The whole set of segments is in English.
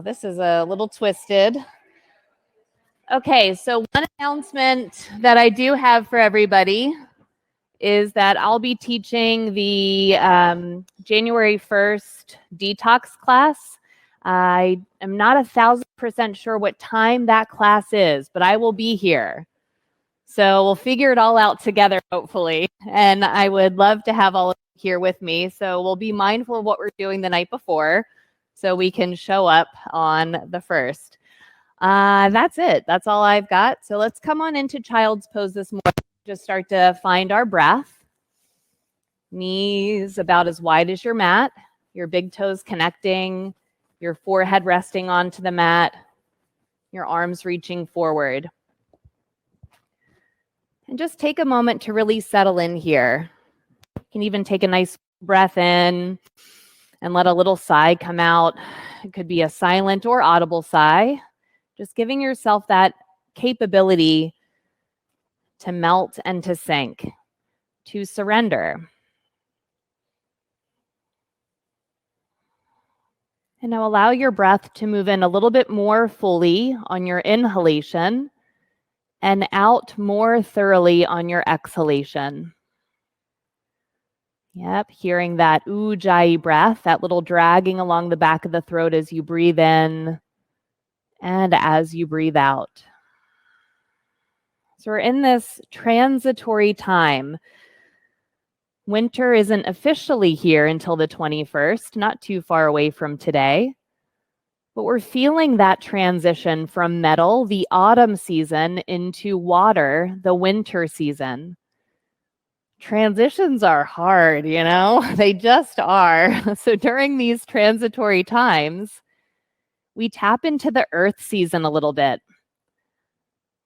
this is a little twisted. Okay, so one announcement that I do have for everybody is that I'll be teaching the January 1st detox class. I am not 1,000% sure what time that class is, but I will be here. So we'll figure it all out together, hopefully. And I would love to have all of you here with me. So we'll be mindful of what we're doing the night before so we can show up on the 1st. That's it. That's all I've got. So let's come on into child's pose this morning. Just start to find our breath. Knees about as wide as your mat. Your big toes connecting. Your forehead resting onto the mat. Your arms reaching forward. And just take a moment to really settle in here. You can even take a nice breath in and let a little sigh come out. It could be a silent or audible sigh. Just giving yourself that capability to melt and to sink, to surrender. And now allow your breath to move in a little bit more fully on your inhalation and out more thoroughly on your exhalation. Yep, hearing that ujjayi breath, that little dragging along the back of the throat as you breathe in and as you breathe out. So we're in this transitory time. Winter isn't officially here until the 21st, not too far away from today. But we're feeling that transition from metal, the autumn season, into water, the winter season. Transitions are hard, you know? They just are. So during these transitory times, we tap into the earth season a little bit.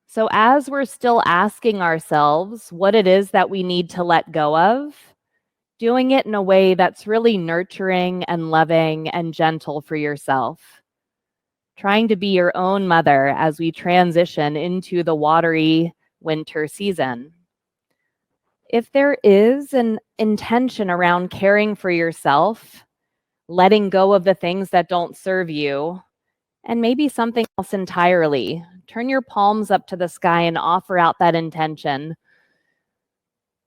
So as we're still asking ourselves what it is that we need to let go of, doing it in a way that's really nurturing and loving and gentle for yourself. Trying to be your own mother as we transition into the watery winter season. If there is an intention around caring for yourself, letting go of the things that don't serve you, and maybe something else entirely, turn your palms up to the sky and offer out that intention.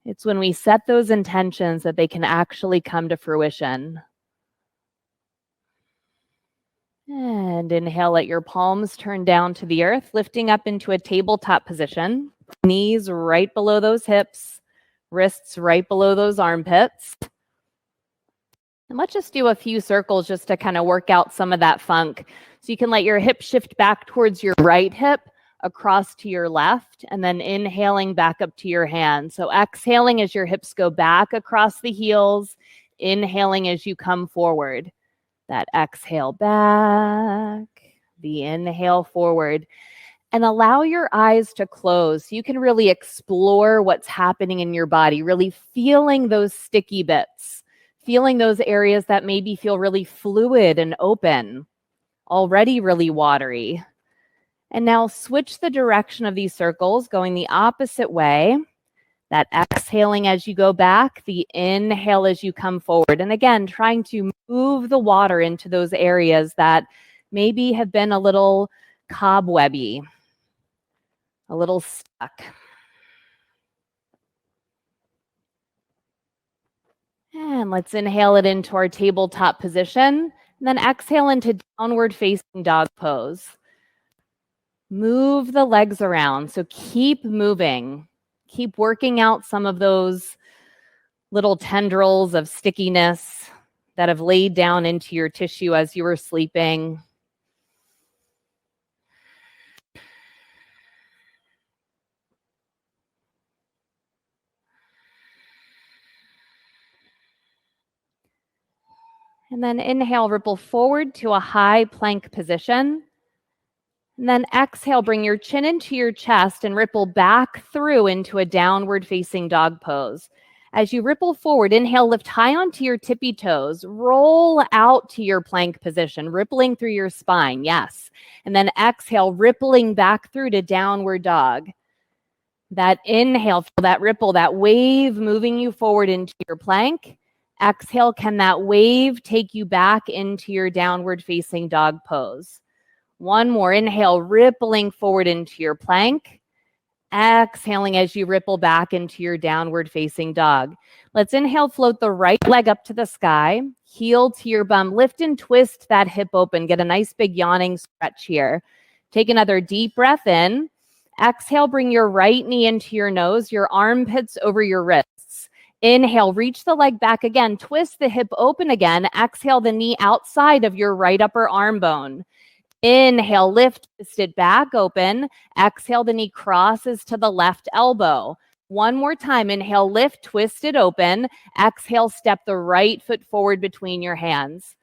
It's when we set those intentions that they can actually come to fruition. And inhale, let your palms turn down to the earth, lifting up into a tabletop position. Knees right below those hips, wrists right below those armpits. And let's just do a few circles just to kind of work out some of that funk. So you can let your hip shift back towards your right hip, across to your left, and then inhaling back up to your hand. So exhaling as your hips go back across the heels, inhaling as you come forward. That exhale back, the inhale forward, and allow your eyes to close so you can really explore what's happening in your body, really feeling those sticky bits, feeling those areas that maybe feel really fluid and open, already really watery. And now switch the direction of these circles, going the opposite way. That exhaling as you go back, the inhale as you come forward. And again, trying to move the water into those areas that maybe have been a little cobwebby, a little stuck. And let's inhale it into our tabletop position. And then exhale into downward facing dog pose. Move the legs around. So keep moving. Keep working out some of those little tendrils of stickiness that have laid down into your tissue as you were sleeping. And then inhale, ripple forward to a high plank position. And then exhale, bring your chin into your chest and ripple back through into a downward facing dog pose. As you ripple forward, inhale, lift high onto your tippy toes, roll out to your plank position, rippling through your spine, yes. And then exhale, rippling back through to downward dog. That inhale, feel that ripple, that wave moving you forward into your plank. Exhale, can that wave take you back into your downward facing dog pose? One more. Inhale, rippling forward into your plank. Exhaling as you ripple back into your downward facing dog. Let's inhale, float the right leg up to the sky, heel to your bum, lift and twist that hip open. Get a nice big yawning stretch here. Take another deep breath in. Exhale, bring your right knee into your nose, your armpits over your wrists. Inhale, reach the leg back again, twist the hip open again. Exhale, the knee outside of your right upper arm bone. Inhale, lift, twist it back open. Exhale, the knee crosses to the left elbow. One more time. Inhale, lift, twist it open. Exhale, step the right foot forward between your hands.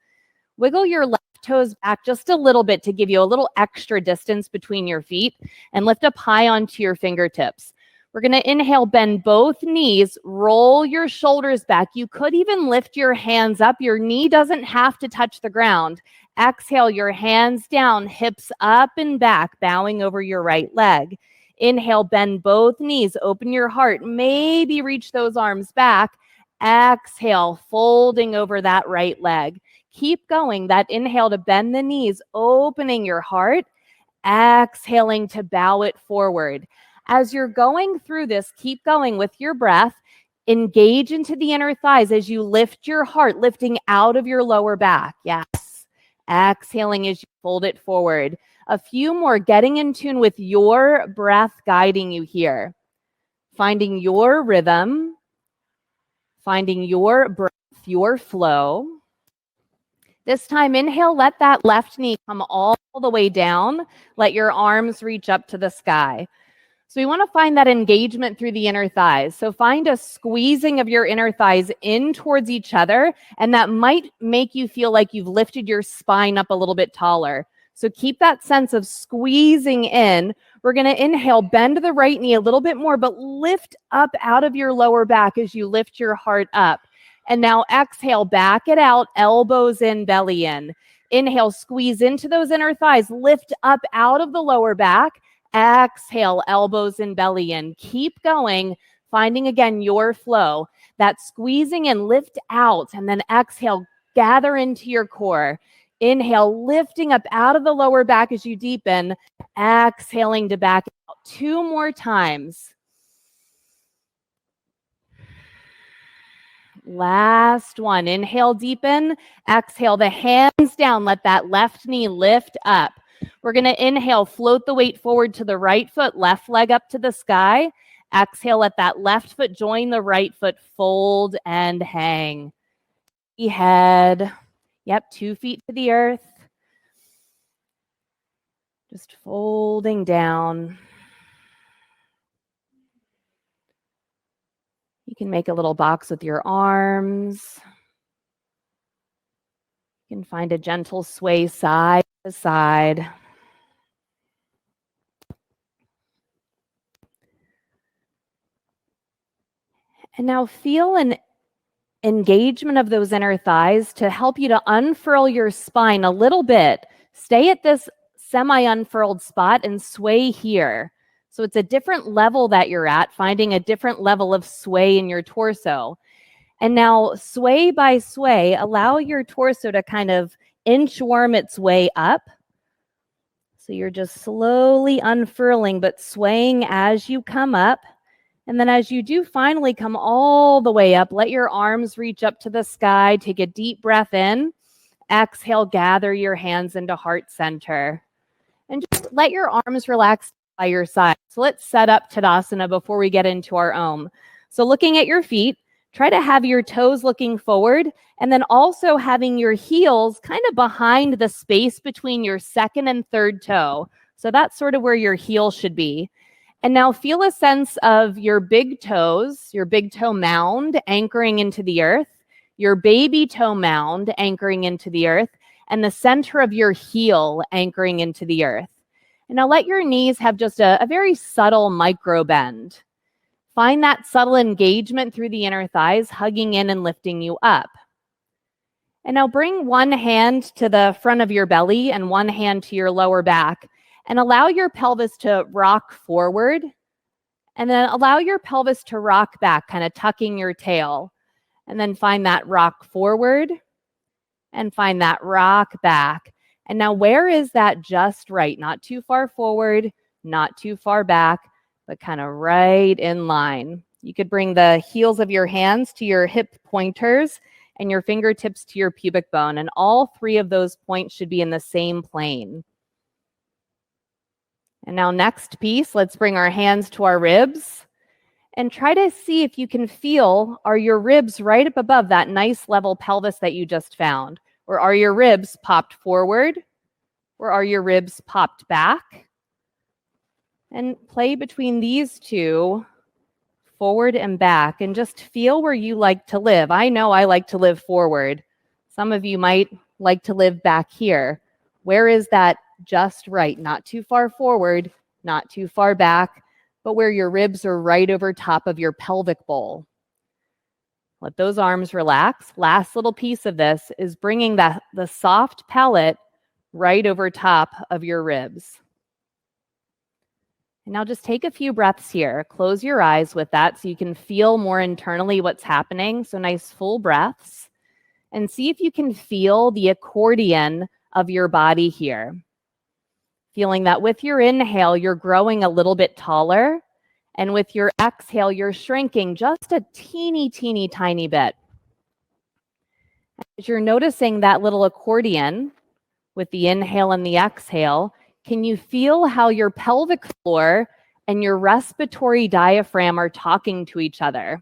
Wiggle your left toes back just a little bit to give you a little extra distance between your feet and lift up high onto your fingertips. We're going to inhale, bend both knees, roll your shoulders back. You could even lift your hands up. Your knee doesn't have to touch the ground. Exhale, your hands down, hips up and back, bowing over your right leg. Inhale, bend both knees, open your heart, maybe reach those arms back. Exhale, folding over that right leg. Keep going. That inhale to bend the knees, opening your heart. Exhaling to bow it forward. As you're going through this, keep going with your breath. Engage into the inner thighs as you lift your heart, lifting out of your lower back. Yes. Exhaling as you fold it forward. A few more, getting in tune with your breath guiding you here. Finding your rhythm, finding your breath, your flow. This time, inhale, let that left knee come all the way down. Let your arms reach up to the sky. So we want to find that engagement through the inner thighs. So find a squeezing of your inner thighs in towards each other, and that might make you feel like you've lifted your spine up a little bit taller. So keep that sense of squeezing in. We're going to inhale, bend the right knee a little bit more, but lift up out of your lower back as you lift your heart up. And now exhale, back it out, elbows in, belly in. Inhale, squeeze into those inner thighs, lift up out of the lower back. Exhale, elbows and belly in. Keep going, finding again your flow. That squeezing in, lift out, and then exhale, gather into your core. Inhale, lifting up out of the lower back as you deepen. Exhaling to back out. 2 more times. Last one. Inhale, deepen. Exhale, the hands down. Let that left knee lift up. We're going to inhale, float the weight forward to the right foot, left leg up to the sky. Exhale, let that left foot join the right foot, fold and hang. Head. Yep, 2 feet to the earth. Just folding down. You can make a little box with your arms. You can find a gentle sway side to side. And now feel an engagement of those inner thighs to help you to unfurl your spine a little bit. Stay at this semi-unfurled spot and sway here. So it's a different level that you're at, finding a different level of sway in your torso. And now sway by sway, allow your torso to kind of inchworm its way up. So you're just slowly unfurling, but swaying as you come up. And then as you do finally come all the way up, let your arms reach up to the sky. Take a deep breath in. Exhale, gather your hands into heart center. And just let your arms relax by your side. So let's set up Tadasana before we get into our Om. So looking at your feet, try to have your toes looking forward and then also having your heels kind of behind the space between your second and third toe. So that's sort of where your heel should be. And now feel a sense of your big toes, your big toe mound anchoring into the earth, your baby toe mound anchoring into the earth, and the center of your heel anchoring into the earth. And now let your knees have just a very subtle micro bend. Find that subtle engagement through the inner thighs, hugging in and lifting you up. And now bring one hand to the front of your belly and one hand to your lower back. And allow your pelvis to rock forward. And then allow your pelvis to rock back, kind of tucking your tail. And then find that rock forward. And find that rock back. And now where is that just right? Not too far forward, not too far back, but kind of right in line. You could bring the heels of your hands to your hip pointers and your fingertips to your pubic bone. And all three of those points should be in the same plane. And now next piece, let's bring our hands to our ribs and try to see if you can feel, are your ribs right up above that nice level pelvis that you just found? Or are your ribs popped forward? Or are your ribs popped back? And play between these two, forward and back, and just feel where you like to live. I know I like to live forward. Some of you might like to live back here. Where is that just right? Not too far forward, not too far back, but where your ribs are right over top of your pelvic bowl. Let those arms relax. Last little piece of this is bringing the soft palate right over top of your ribs. And now just take a few breaths here. Close your eyes with that so you can feel more internally what's happening. So nice full breaths. And see if you can feel the accordion of your body here. Feeling that with your inhale, you're growing a little bit taller. And with your exhale, you're shrinking just a teeny, teeny, tiny bit. As you're noticing that little accordion with the inhale and the exhale, can you feel how your pelvic floor and your respiratory diaphragm are talking to each other?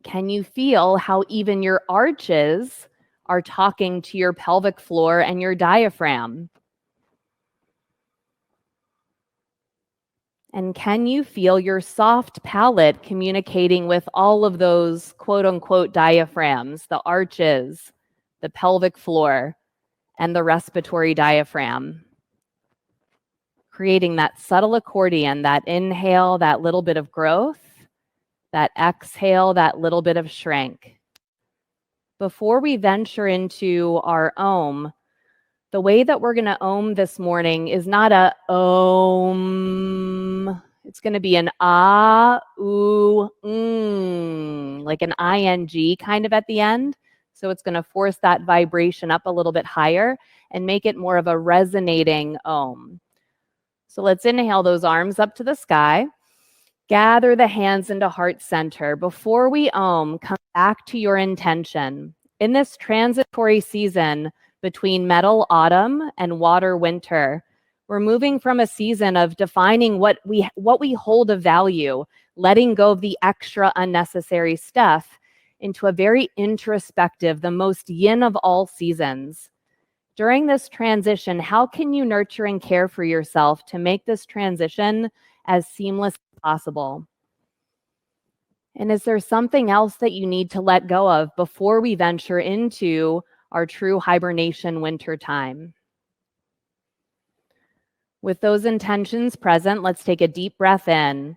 Can you feel how even your arches are talking to your pelvic floor and your diaphragm? And can you feel your soft palate communicating with all of those quote unquote diaphragms, the arches, the pelvic floor, and the respiratory diaphragm? Creating that subtle accordion, that inhale, that little bit of growth, that exhale, that little bit of shrink. Before we venture into our Om, the way that we're going to Om this morning is not a Om. It's going to be an ah, oo, like an ing kind of at the end. So it's going to force that vibration up a little bit higher and make it more of a resonating Om. So let's inhale those arms up to the sky. Gather the hands into heart center. Before we Om, come back to your intention. In this transitory season between metal autumn and water winter, we're moving from a season of defining what we hold of value, letting go of the extra unnecessary stuff, into a very introspective, the most yin of all seasons. During this transition, how can you nurture and care for yourself to make this transition as seamless as possible? And is there something else that you need to let go of before we venture into our true hibernation winter time? With those intentions present, let's take a deep breath in.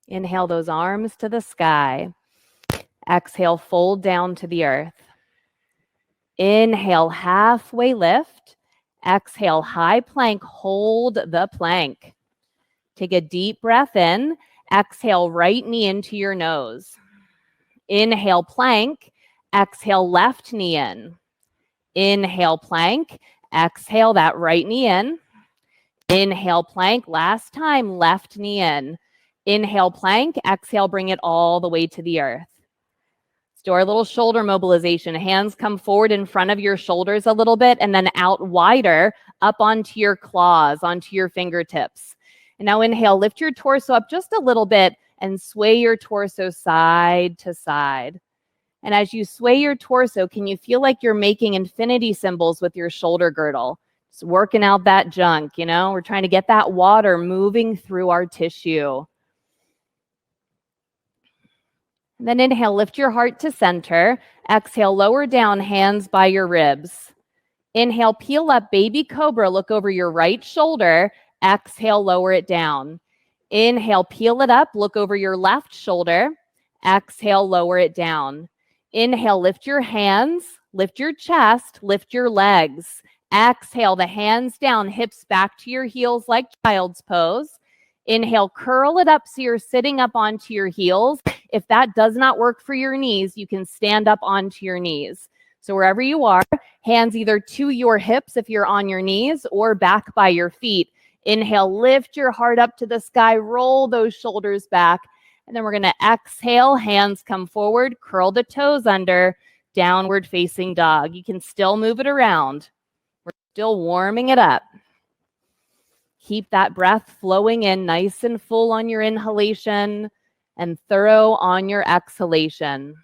Inhale those arms to the sky. Exhale, fold down to the earth. Inhale, halfway lift. Exhale, high plank, hold the plank. Take a deep breath in. Exhale, right knee into your nose. Inhale, plank. Exhale, left knee in. Inhale, plank. Exhale, that right knee in. Inhale, plank. Last time, left knee in. Inhale, plank. Exhale, bring it all the way to the earth. Let's do our little shoulder mobilization. Hands come forward in front of your shoulders a little bit and then out wider up onto your claws, onto your fingertips. And now inhale, lift your torso up just a little bit and sway your torso side to side. And as you sway your torso, can you feel like you're making infinity symbols with your shoulder girdle? Just working out that junk, We're trying to get that water moving through our tissue. And then inhale, lift your heart to center. Exhale, lower down, hands by your ribs. Inhale, peel up, baby cobra, look over your right shoulder. Exhale, lower it down. Inhale, peel it up, look over your left shoulder. Exhale, lower it down. Inhale, lift your hands, lift your chest, lift your legs. Exhale, the hands down, hips back to your heels like child's pose. Inhale, curl it up so you're sitting up onto your heels. If that does not work for your knees, you can stand up onto your knees. So wherever you are, hands either to your hips if you're on your knees or back by your feet. Inhale, lift your heart up to the sky, roll those shoulders back. And then we're going to exhale, hands come forward, curl the toes under, downward facing dog. You can still move it around. We're still warming it up. Keep that breath flowing in nice and full on your inhalation and thorough on your exhalation.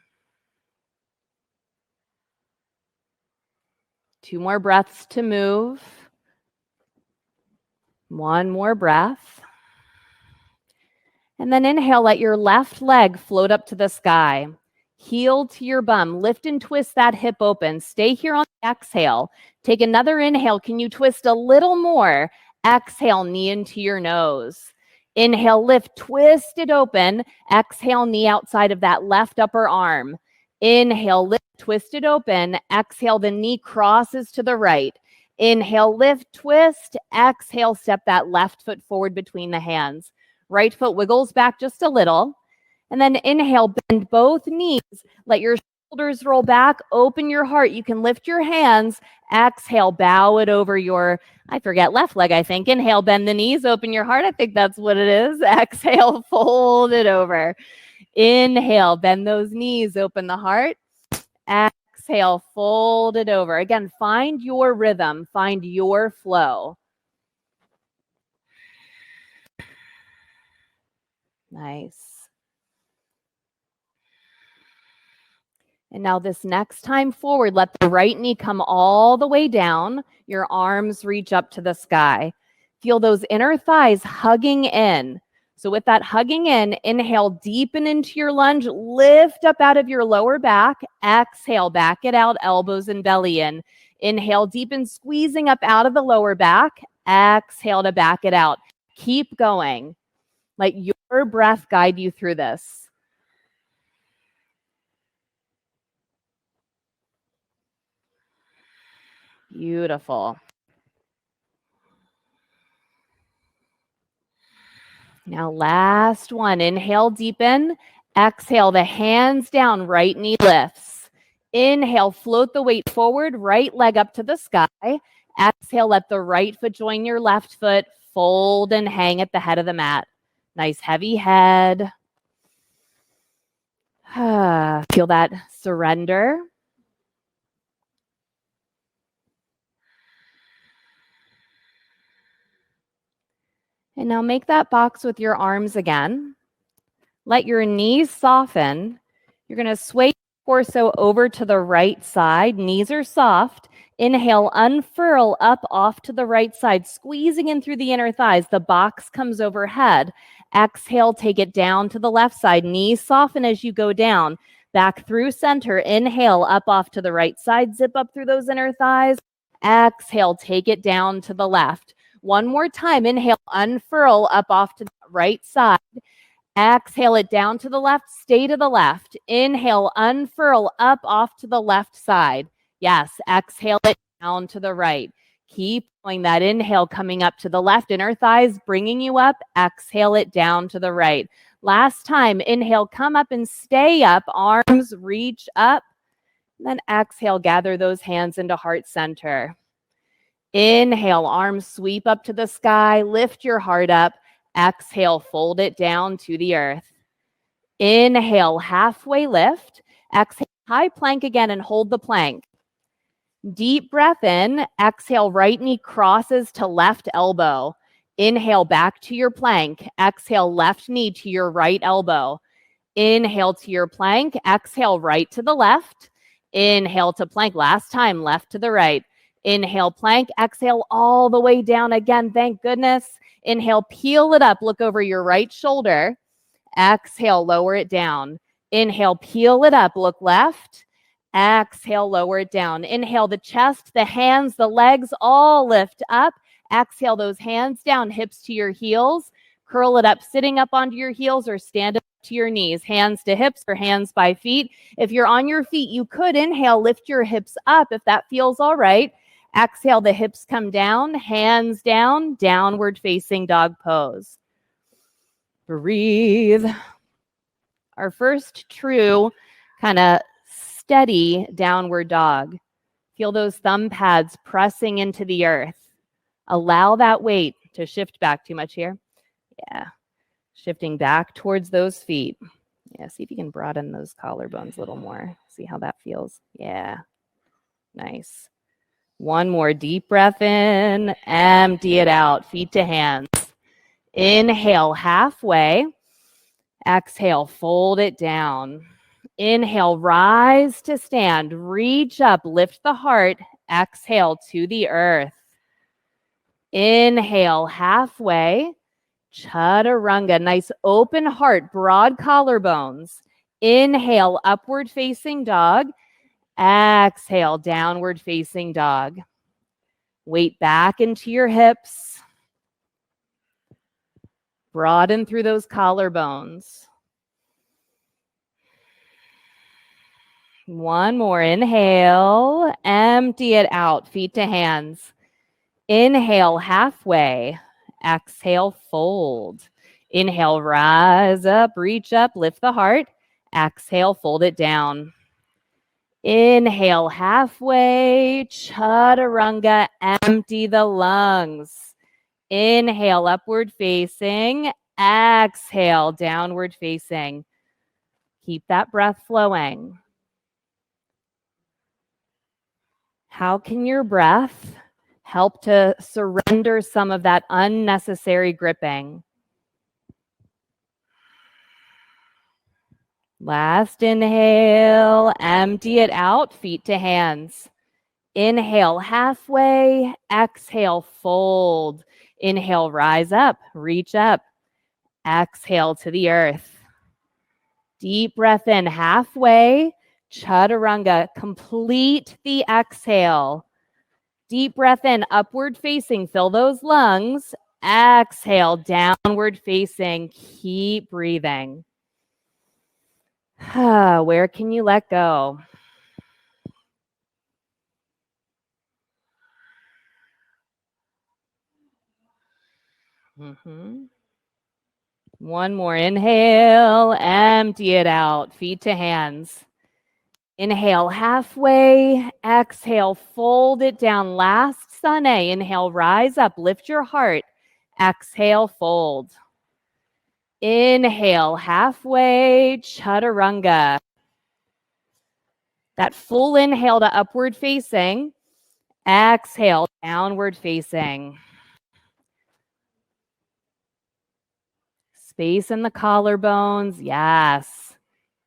2 more breaths to move. 1 more breath. And then inhale, let your left leg float up to the sky. Heel to your bum. Lift and twist that hip open. Stay here on the exhale. Take another inhale. Can you twist a little more? Exhale, knee into your nose. Inhale, lift, twist it open. Exhale, knee outside of that left upper arm. Inhale, lift, twist it open. Exhale, the knee crosses to the right. Inhale, lift, twist. Exhale, step that left foot forward between the hands. Right foot wiggles back just a little. And then inhale, bend both knees. Let your shoulders roll back. Open your heart. You can lift your hands. Exhale, bow it over your, left leg, I think. Inhale, bend the knees. Open your heart. I think that's what it is. Exhale, fold it over. Inhale, bend those knees. Open the heart. Exhale, fold it over. Again, find your rhythm. Find your flow. Nice. And now this next time forward, let the right knee come all the way down. Your arms reach up to the sky. Feel those inner thighs hugging in. So with that hugging in, inhale, deepen into your lunge, lift up out of your lower back. Exhale, back it out, elbows and belly in. Inhale, deepen, squeezing up out of the lower back. Exhale to back it out. Keep going. Let your breath guide you through this. Beautiful. Now, last one. Inhale, deepen. Exhale, the hands down, right knee lifts. Inhale, float the weight forward, right leg up to the sky. Exhale, let the right foot join your left foot. Fold and hang at the head of the mat. Nice heavy head. Feel that surrender. And now make that box with your arms again. Let your knees soften. You're going to sway your torso over to the right side. Knees are soft. Inhale, unfurl up off to the right side, squeezing in through the inner thighs. The box comes overhead. Exhale, take it down to the left side. Knees soften as you go down. Back through center. Inhale, up off to the right side. Zip up through those inner thighs. Exhale, take it down to the left. One more time. Inhale, unfurl up off to the right side. Exhale it down to the left. Stay to the left. Inhale, unfurl up off to the left side. Yes, exhale it down to the right. Keep going. That inhale coming up to the left. Inner thighs bringing you up. Exhale it down to the right. Last time. Inhale, come up and stay up. Arms reach up. And then exhale, gather those hands into heart center. Inhale, arms sweep up to the sky. Lift your heart up. Exhale, fold it down to the earth. Inhale, halfway lift. Exhale, high plank again and hold the plank. Deep breath in. Exhale, right knee crosses to left elbow. Inhale, back to your plank. Exhale, left knee to your right elbow. Inhale to your plank. Exhale, right to the left. Inhale to plank. Last time, left to the right. Inhale, plank. Exhale, all the way down again. Thank goodness. Inhale, peel it up. Look over your right shoulder. Exhale, lower it down. Inhale, peel it up. Look left. Exhale, lower it down. Inhale, the chest, the hands, the legs all lift up. Exhale, those hands down, hips to your heels. Curl it up, sitting up onto your heels or stand up to your knees, hands to hips or hands by feet. If you're on your feet, you could inhale, lift your hips up if that feels all right. Exhale, the hips come down, hands down, downward facing dog pose. Breathe. Our first true kind of steady downward dog. Feel those thumb pads pressing into the earth. Allow that weight to shift back. Too much here? Yeah. Shifting back towards those feet. Yeah, see if you can broaden those collarbones a little more. See how that feels. Yeah. Nice. One more deep breath in. Empty it out. Feet to hands. Inhale halfway. Exhale, fold it down. Inhale, rise to stand. Reach up, lift the heart. Exhale to the earth. Inhale, halfway. Chaturanga, nice open heart, broad collarbones. Inhale, upward facing dog. Exhale, downward facing dog. Weight back into your hips. Broaden through those collarbones. One more. Inhale. Empty it out. Feet to hands. Inhale halfway. Exhale, fold. Inhale, rise up, reach up, lift the heart. Exhale, fold it down. Inhale halfway. Chaturanga. Empty the lungs. Inhale, upward facing. Exhale, downward facing. Keep that breath flowing. How can your breath help to surrender some of that unnecessary gripping? Last inhale, empty it out, feet to hands. Inhale halfway, exhale, fold. Inhale, rise up, reach up. Exhale to the earth. Deep breath in halfway, chaturanga. Complete the exhale. Deep breath in, upward facing, fill those lungs. Exhale, downward facing. Keep breathing. Where can you let go? One more. Inhale, empty it out. Feet to hands. Inhale halfway. Exhale, fold it down. Last sunny. Inhale, rise up, lift your heart. Exhale, fold. Inhale halfway. Chaturanga. That full inhale to upward facing. Exhale, downward facing. Space in the collarbones. Yes.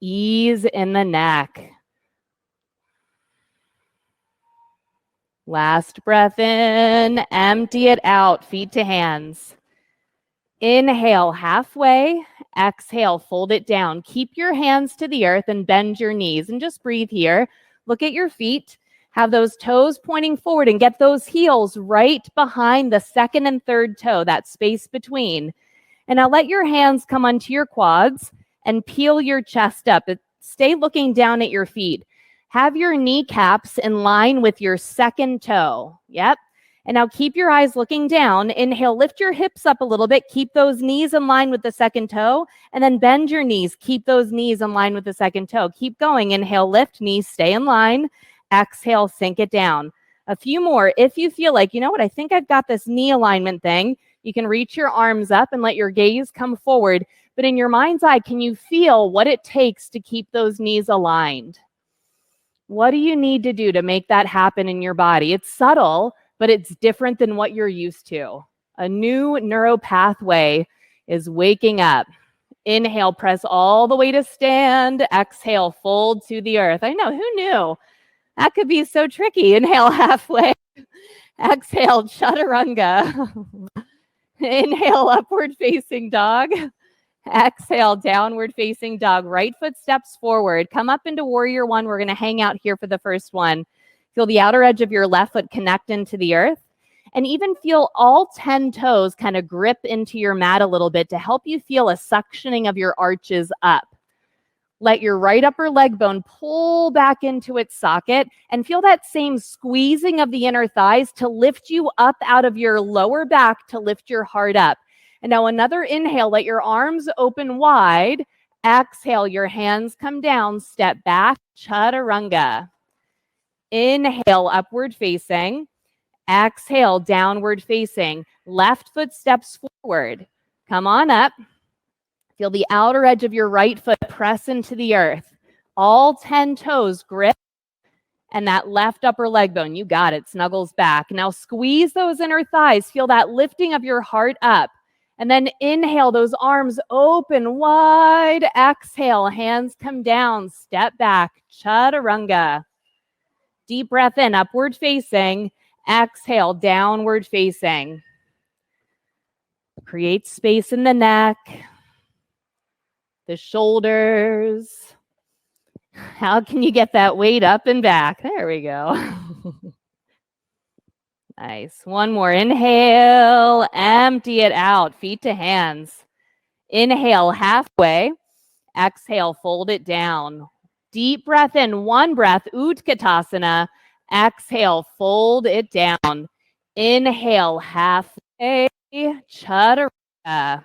Ease in the neck. Last breath in. Empty it out. Feet to hands. Inhale halfway. Exhale, fold it down. Keep your hands to the earth and bend your knees. And just breathe here. Look at your feet. Have those toes pointing forward and get those heels right behind the second and third toe, that space between. And now let your hands come onto your quads and peel your chest up. Stay looking down at your feet. Have your kneecaps in line with your second toe. Yep. And now keep your eyes looking down. Inhale, lift your hips up a little bit. Keep those knees in line with the second toe. And then bend your knees. Keep those knees in line with the second toe. Keep going. Inhale, lift, knees stay in line. Exhale, sink it down. A few more. If you feel like, you know what, I think I've got this knee alignment thing, you can reach your arms up and let your gaze come forward. But in your mind's eye, can you feel what it takes to keep those knees aligned? What do you need to do to make that happen in your body? It's subtle, but it's different than what you're used to. A new neural pathway is waking up. Inhale, press all the way to stand. Exhale, fold to the earth. I know, who knew? That could be so tricky. Inhale halfway. Exhale, chaturanga. Inhale, upward facing dog. Exhale, downward facing dog. Right foot steps forward. Come up into warrior one. We're going to hang out here for the first one. Feel the outer edge of your left foot connect into the earth. And even feel all 10 toes kind of grip into your mat a little bit to help you feel a suctioning of your arches up. Let your right upper leg bone pull back into its socket and feel that same squeezing of the inner thighs to lift you up out of your lower back to lift your heart up. And now another inhale, let your arms open wide. Exhale, your hands come down, step back, chaturanga. Inhale, upward facing. Exhale, downward facing. Left foot steps forward. Come on up. Feel the outer edge of your right foot press into the earth. All 10 toes grip, and that left upper leg bone, you got it, snuggles back. Now squeeze those inner thighs. Feel that lifting of your heart up. And then inhale, those arms open wide. Exhale, hands come down, step back, chaturanga. Deep breath in, upward facing. Exhale, downward facing. Create space in the neck, the shoulders. How can you get that weight up and back? There we go. Nice. One more. Inhale, empty it out, feet to hands. Inhale, halfway. Exhale, fold it down. Deep breath in, one breath, Utkatasana. Exhale, fold it down. Inhale, halfway, chaturanga.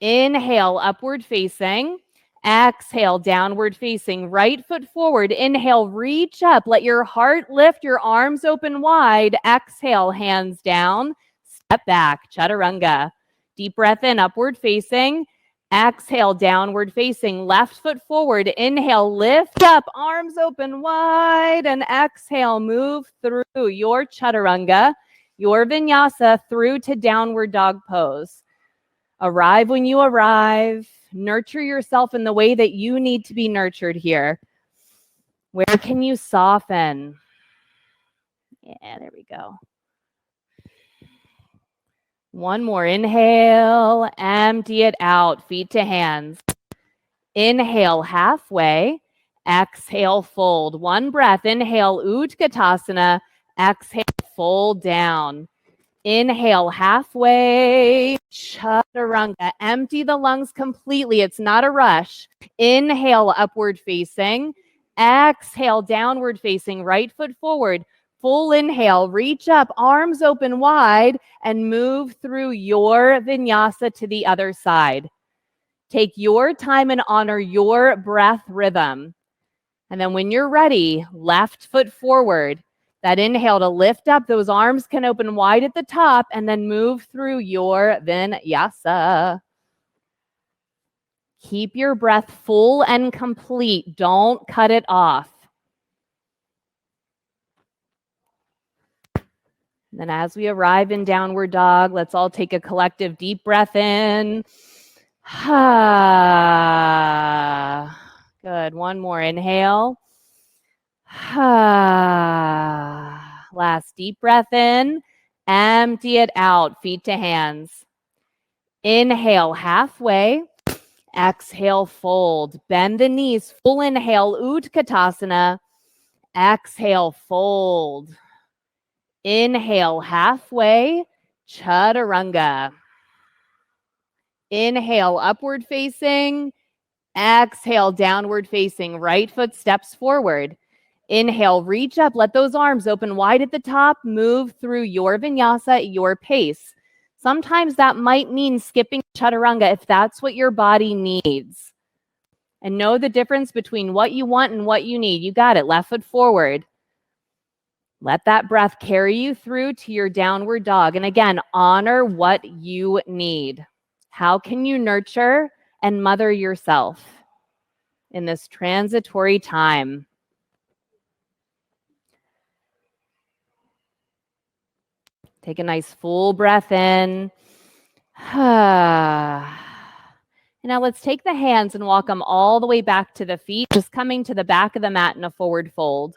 Inhale, upward facing. Exhale, downward facing. Right foot forward. Inhale, reach up. Let your heart lift, your arms open wide. Exhale, hands down. Step back, chaturanga. Deep breath in, upward facing. Exhale, downward facing. Left foot forward. Inhale, lift up, arms open wide. And exhale, move through your chaturanga, your vinyasa, through to downward dog pose. Arrive when you arrive. Nurture yourself in the way that you need to be nurtured here. Where can you soften? Yeah, there we go. One more. Inhale, empty it out, feet to hands. Inhale, halfway. Exhale, fold. One breath. Inhale, Utkatasana. Exhale, fold down. Inhale, halfway, chaturanga. Empty the lungs completely. It's not a rush. Inhale, upward facing. Exhale, downward facing. Right foot forward. Full inhale, reach up, arms open wide, and move through your vinyasa to the other side. Take your time and honor your breath rhythm. And then when you're ready, left foot forward. That inhale to lift up, those arms can open wide at the top, and then move through your vinyasa. Keep your breath full and complete. Don't cut it off. And then as we arrive in downward dog, let's all take a collective deep breath in. Good. One more. Inhale. Last deep breath in. Empty it out. Feet to hands. Inhale, halfway. Exhale, fold. Bend the knees. Full inhale, Utkatasana. Exhale, fold. Inhale, halfway. Chaturanga. Inhale, upward facing. Exhale, downward facing. Right foot steps forward. Inhale, reach up. Let those arms open wide at the top. Move through your vinyasa at your pace. Sometimes that might mean skipping chaturanga if that's what your body needs. And know the difference between what you want and what you need. You got it. Left foot forward. Let that breath carry you through to your downward dog. And again, honor what you need. How can you nurture and mother yourself in this transitory time? Take a nice full breath in. And now let's take the hands and walk them all the way back to the feet, just coming to the back of the mat in a forward fold.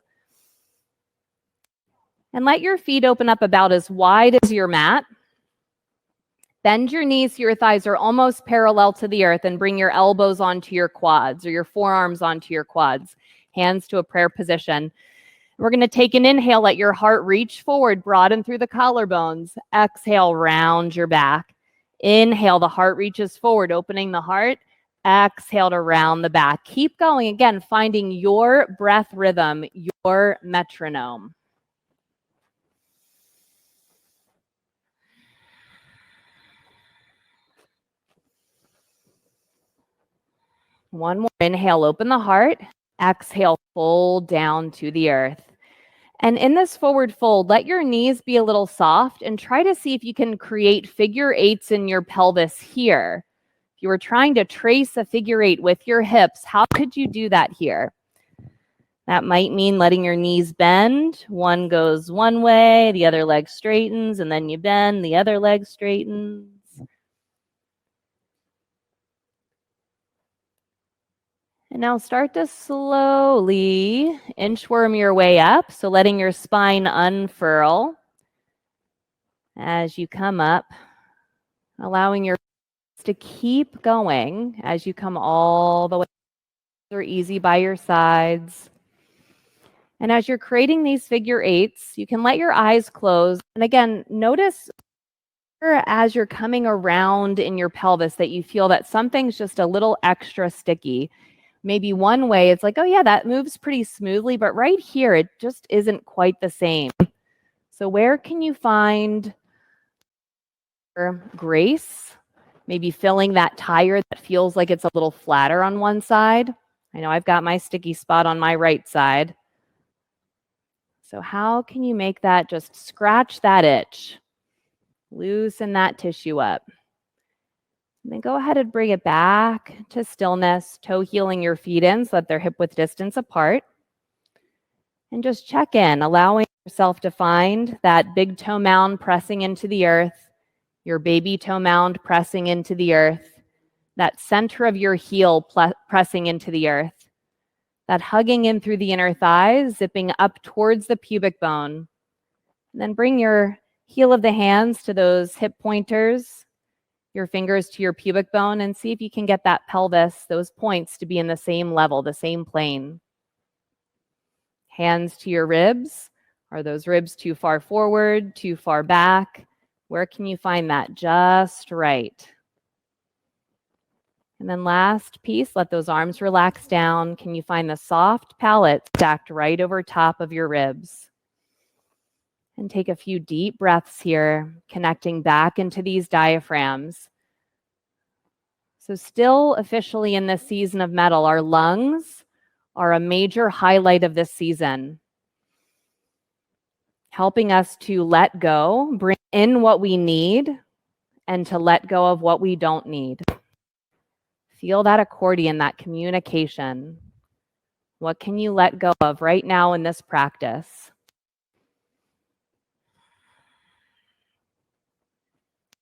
And let your feet open up about as wide as your mat. Bend your knees so your thighs are almost parallel to the earth, and bring your elbows onto your quads or your forearms onto your quads. Hands to a prayer position. We're going to take an inhale, let your heart reach forward, broaden through the collarbones. Exhale, round your back. Inhale, the heart reaches forward, opening the heart. Exhale to round the back. Keep going. Again, finding your breath rhythm, your metronome. One more inhale, open the heart. Exhale, fold down to the earth. And in this forward fold, let your knees be a little soft and try to see if you can create figure eights in your pelvis here. If you were trying to trace a figure eight with your hips, how could you do that here? That might mean letting your knees bend. One goes one way, the other leg straightens, and then you bend, the other leg straightens. And now start to slowly inchworm your way up. So letting your spine unfurl as you come up, allowing your to keep going as you come all the way. They're easy by your sides. And as you're creating these figure eights, you can let your eyes close. And again, notice as you're coming around in your pelvis that you feel that something's just a little extra sticky. Maybe one way it's like, oh yeah, that moves pretty smoothly, but right here, it just isn't quite the same. So where can you find grace? Maybe filling that tire that feels like it's a little flatter on one side. I know I've got my sticky spot on my right side. So how can you make that just scratch that itch? Loosen that tissue up. And then go ahead and bring it back to stillness, toe heeling your feet in so that they're hip width distance apart. And just check in, allowing yourself to find that big toe mound pressing into the earth, your baby toe mound pressing into the earth, that center of your heel pressing into the earth, that hugging in through the inner thighs, zipping up towards the pubic bone. And then bring your heel of the hands to those hip pointers, your fingers to your pubic bone, and see if you can get that pelvis, those points to be in the same level, the same plane. Hands to your ribs. Are those ribs too far forward, too far back? Where can you find that just right? And then last piece, let those arms relax down. Can you find the soft palate stacked right over top of your ribs? And take a few deep breaths here, connecting back into these diaphragms. So still officially in this season of metal, our lungs are a major highlight of this season, helping us to let go, bring in what we need, and to let go of what we don't need. Feel that accordion, that communication. What can you let go of right now in this practice?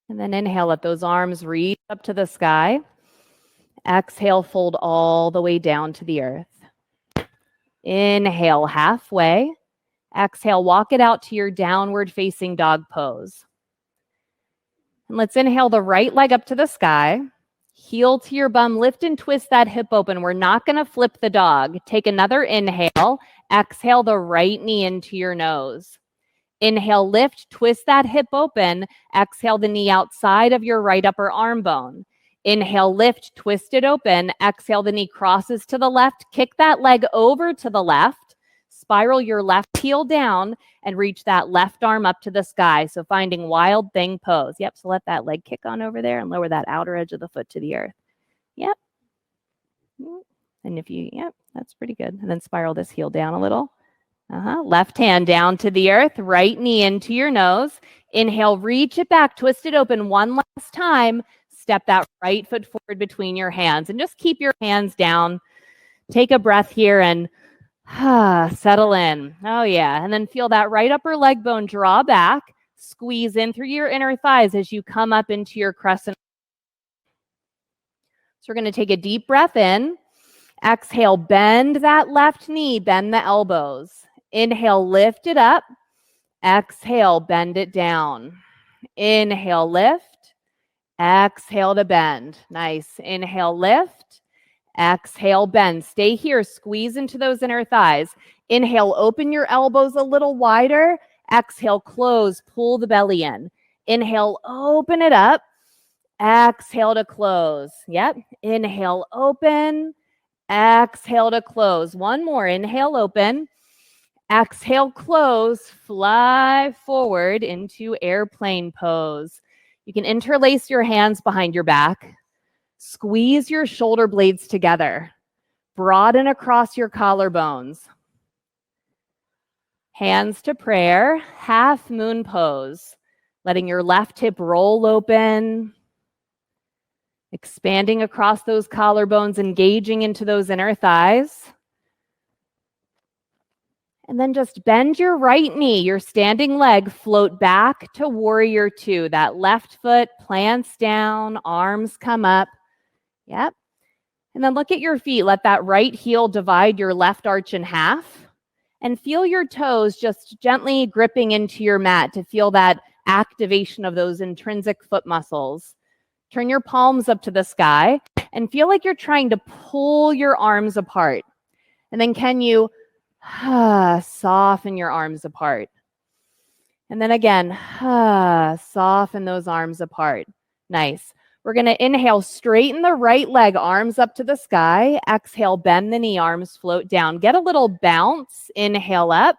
And then inhale, let those arms reach up to the sky. Exhale, fold all the way down to the earth. Inhale halfway. Exhale, walk it out to your downward facing dog pose. And let's inhale the right leg up to the sky. Heel to your bum, lift and twist that hip open. We're not going to flip the dog. Take another inhale. Exhale the right knee into your nose. Inhale, lift, twist that hip open. Exhale the knee outside of your right upper arm bone. Inhale, lift, twist it open. Exhale, the knee crosses to the left. Kick that leg over to the left. Spiral your left heel down and reach that left arm up to the sky. So finding wild thing pose. Yep, so let that leg kick on over there and lower that outer edge of the foot to the earth. Yep. And if you, yep, that's pretty good. And then spiral this heel down a little. Left hand down to the earth, right knee into your nose. Inhale, reach it back, twist it open one last time. Step that right foot forward between your hands and just keep your hands down. Take a breath here and settle in. Oh yeah. And then feel that right upper leg bone draw back, squeeze in through your inner thighs as you come up into your crescent. So we're going to take a deep breath in. Exhale, bend that left knee, bend the elbows. Inhale, lift it up. Exhale, bend it down. Inhale, lift. Exhale to bend. Nice. Inhale, lift. Exhale, bend. Stay here. Squeeze into those inner thighs. Inhale, open your elbows a little wider. Exhale, close, pull the belly in. Inhale, open it up. Exhale to close. Yep. Inhale, open. Exhale to close. One more. Inhale, open. Exhale, close. Fly forward into airplane pose. You can interlace your hands behind your back. Squeeze your shoulder blades together. Broaden across your collarbones. Hands to prayer, half moon pose. Letting your left hip roll open. Expanding across those collarbones, engaging into those inner thighs. And then just bend your right knee, your standing leg, float back to warrior two. That left foot plants down, arms come up. Yep. And then look at your feet. Let that right heel divide your left arch in half. And feel your toes just gently gripping into your mat to feel that activation of those intrinsic foot muscles. Turn your palms up to the sky and feel like you're trying to pull your arms apart. And then can you soften your arms apart? And then again, soften those arms apart. Nice. We're going to inhale, straighten the right leg, arms up to the sky. Exhale, bend the knee, arms float down. Get a little bounce. Inhale up.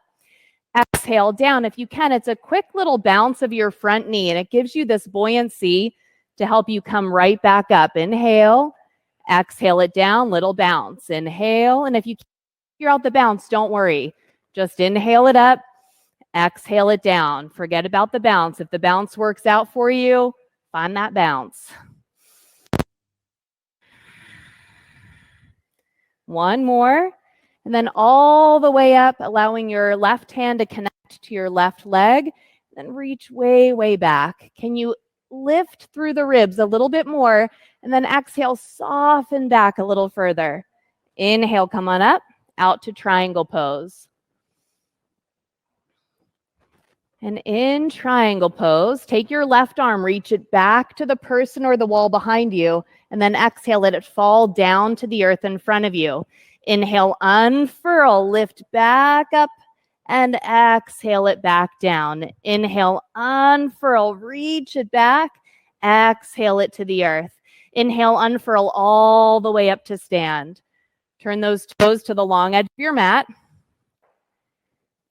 Exhale down. If you can, it's a quick little bounce of your front knee, and it gives you this buoyancy to help you come right back up. Inhale. Exhale it down. Little bounce. Inhale. And if you can't figure out the bounce, don't worry. Just inhale it up. Exhale it down. Forget about the bounce. If the bounce works out for you, find that bounce. One more. And then all the way up, allowing your left hand to connect to your left leg. Then reach way, way back. Can you lift through the ribs a little bit more? And then exhale, soften back a little further. Inhale, come on up, out to triangle pose. And in triangle pose, take your left arm, reach it back to the person or the wall behind you, and then exhale, let it fall down to the earth in front of you. Inhale, unfurl, lift back up, and exhale it back down. Inhale, unfurl, reach it back, exhale it to the earth. Inhale, unfurl all the way up to stand. Turn those toes to the long edge of your mat.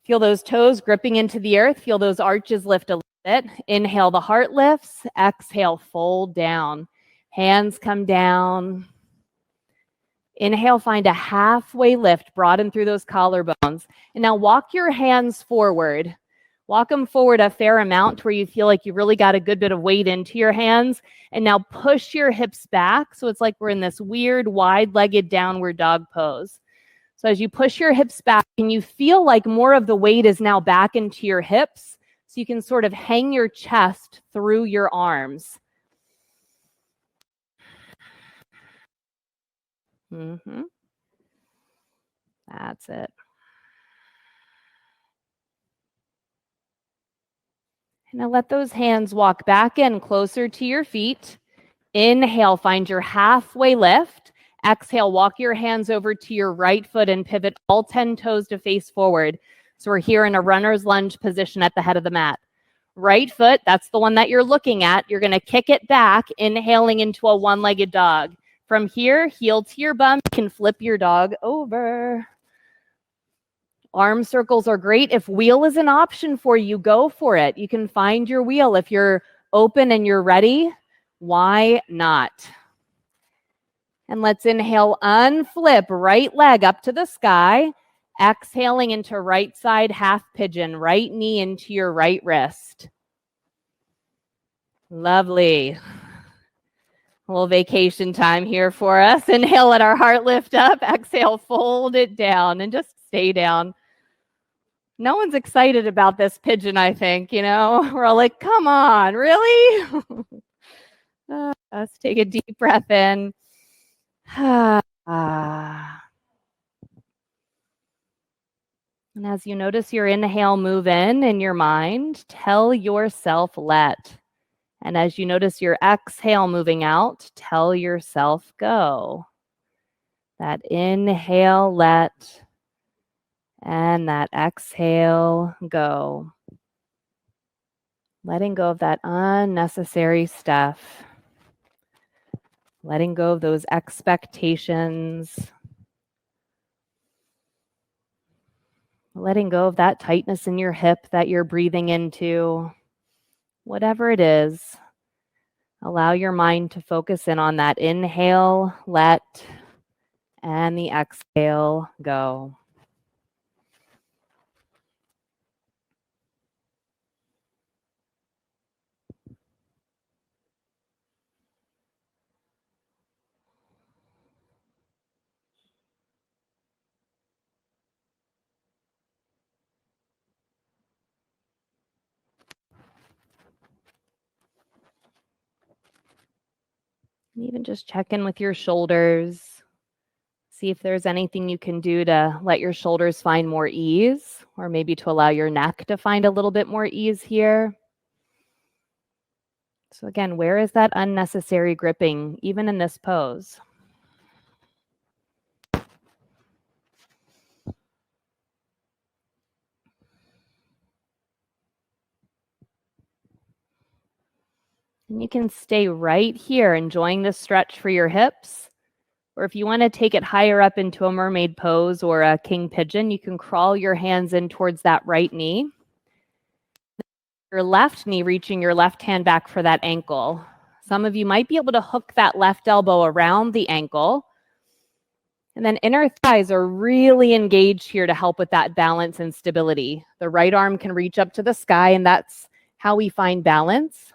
Feel those toes gripping into the earth. Feel those arches lift a little bit. Inhale, the heart lifts. Exhale, fold down. Hands come down. Inhale, find a halfway lift. Broaden through those collarbones. And now walk your hands forward. Walk them forward a fair amount to where you feel like you really got a good bit of weight into your hands. And now push your hips back. So it's like we're in this weird wide-legged downward dog pose. So as you push your hips back, and you feel like more of the weight is now back into your hips, so you can sort of hang your chest through your arms. That's it. And now let those hands walk back in closer to your feet. Inhale, find your halfway lift. Exhale, walk your hands over to your right foot and pivot all 10 toes to face forward. So we're here in a runner's lunge position at the head of the mat. Right foot, that's the one that you're looking at. You're going to kick it back, inhaling into a one-legged dog. From here, heel to your bum, you can flip your dog over. Arm circles are great. If wheel is an option for you, go for it. You can find your wheel. If you're open and you're ready, why not? And let's inhale, unflip, right leg up to the sky. Exhaling into right side half pigeon, right knee into your right wrist. Lovely. A little vacation time here for us. Inhale, let our heart lift up. Exhale, fold it down and just stay down. No one's excited about this pigeon, I think, you know. We're all like, come on, really? Let's take a deep breath in. And as you notice your inhale move in your mind, tell yourself let. And as you notice your exhale moving out, tell yourself go. That inhale, let, And that exhale, go. Letting go of that unnecessary stuff. Letting go of those expectations. Letting go of that tightness in your hip that you're breathing into. Whatever it is, allow your mind to focus in on that inhale, let, and the exhale, go. And even just check in with your shoulders. See if there's anything you can do to let your shoulders find more ease, or maybe to allow your neck to find a little bit more ease here. So again, where is that unnecessary gripping, even in this pose? And you can stay right here, enjoying this stretch for your hips. Or if you want to take it higher up into a mermaid pose or a king pigeon, you can crawl your hands in towards that right knee. Your left knee reaching your left hand back for that ankle. Some of you might be able to hook that left elbow around the ankle. And then inner thighs are really engaged here to help with that balance and stability. The right arm can reach up to the sky, and that's how we find balance.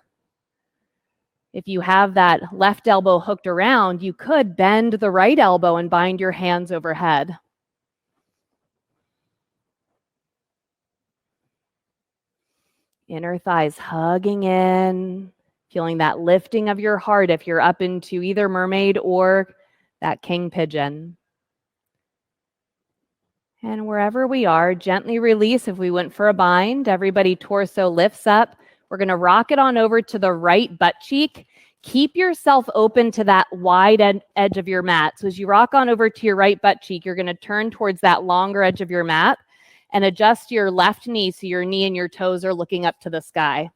If you have that left elbow hooked around, you could bend the right elbow and bind your hands overhead. Inner thighs hugging in, feeling that lifting of your heart if you're up into either mermaid or that king pigeon. And wherever we are, gently release if we went for a bind. Everybody torso lifts up. We're going to rock it on over to the right butt cheek. Keep yourself open to that wide edge of your mat. So as you rock on over to your right butt cheek, you're going to turn towards that longer edge of your mat and adjust your left knee so your knee and your toes are looking up to the sky.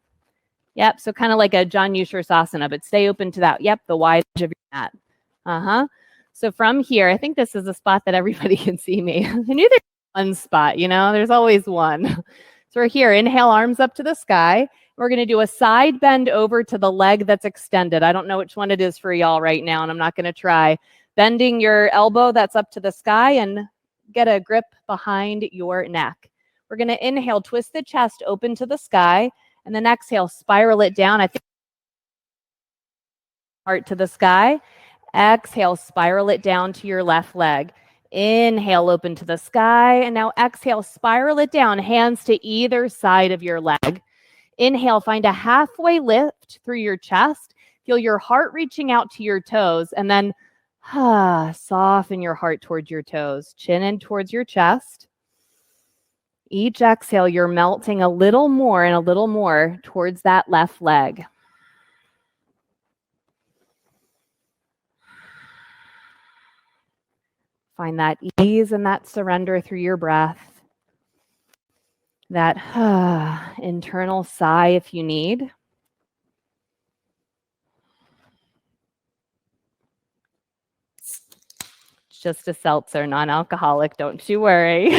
Yep, so kind of like a Janushirasana, but stay open to that. Yep, the wide edge of your mat. So from here, I think this is a spot that everybody can see me. I knew there's one spot, there's always one. So we're here, inhale, arms up to the sky. We're going to do a side bend over to the leg that's extended. I don't know which one it is for y'all right now, and I'm not going to try. Bending your elbow that's up to the sky and get a grip behind your neck. We're going to inhale, twist the chest open to the sky, and then exhale, spiral it down. I think heart to the sky. Exhale, spiral it down to your left leg. Inhale, open to the sky. And now exhale, spiral it down, hands to either side of your leg. Inhale, find a halfway lift through your chest. Feel your heart reaching out to your toes. And then soften your heart towards your toes. Chin in towards your chest. Each exhale, you're melting a little more and a little more towards that left leg. Find that ease and that surrender through your breath. That internal sigh if you need. It's just a seltzer, non-alcoholic, don't you worry.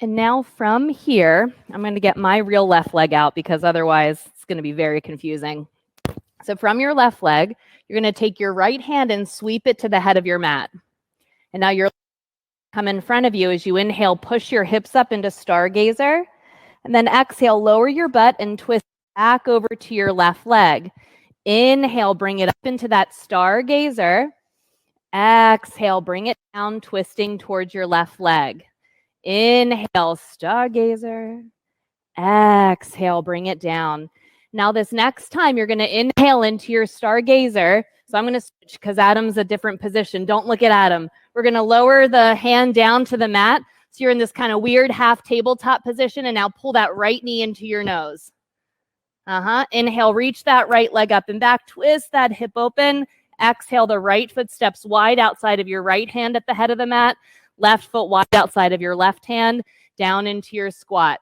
And now from here, I'm going to get my real left leg out because otherwise it's going to be very confusing. So from your left leg, you're going to take your right hand and sweep it to the head of your mat. And now your come in front of you as you inhale, push your hips up into stargazer. And then exhale, lower your butt and twist back over to your left leg. Inhale, bring it up into that stargazer. Exhale, bring it down, twisting towards your left leg. Inhale, stargazer. Exhale, bring it down. Now this next time, you're going to inhale into your stargazer. So I'm going to switch because Adam's a different position. Don't look at Adam. We're going to lower the hand down to the mat. So you're in this kind of weird half tabletop position, and now pull that right knee into your nose. Inhale, reach that right leg up and back. Twist that hip open. Exhale, the right foot steps wide outside of your right hand at the head of the mat. Left foot wide outside of your left hand, down into your squat.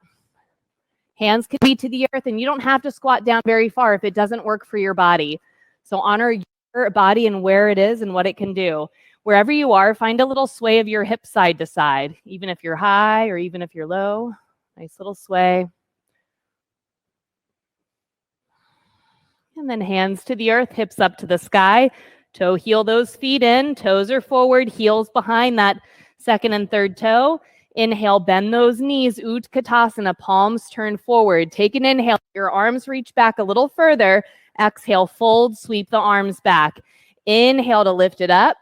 Hands can be to the earth, and you don't have to squat down very far if it doesn't work for your body. So honor your body and where it is and what it can do. Wherever you are, find a little sway of your hips side to side, even if you're high or even if you're low. Nice little sway. And then hands to the earth, hips up to the sky. Toe heel those feet in. Toes are forward, heels behind that second and third toe. Inhale, bend those knees, Utkatasana, palms turn forward. Take an inhale, your arms reach back a little further. Exhale, fold, sweep the arms back. Inhale to lift it up.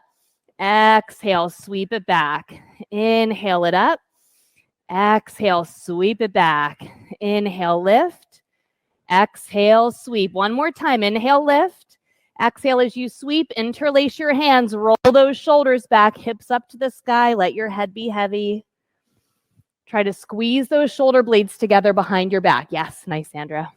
Exhale, sweep it back. Inhale it up. Exhale, sweep it back. Inhale, lift. Exhale, sweep. One more time. Inhale, lift. Exhale as you sweep. Interlace your hands. Roll those shoulders back. Hips up to the sky. Let your head be heavy. Try to squeeze those shoulder blades together behind your back. Yes, nice, Sandra.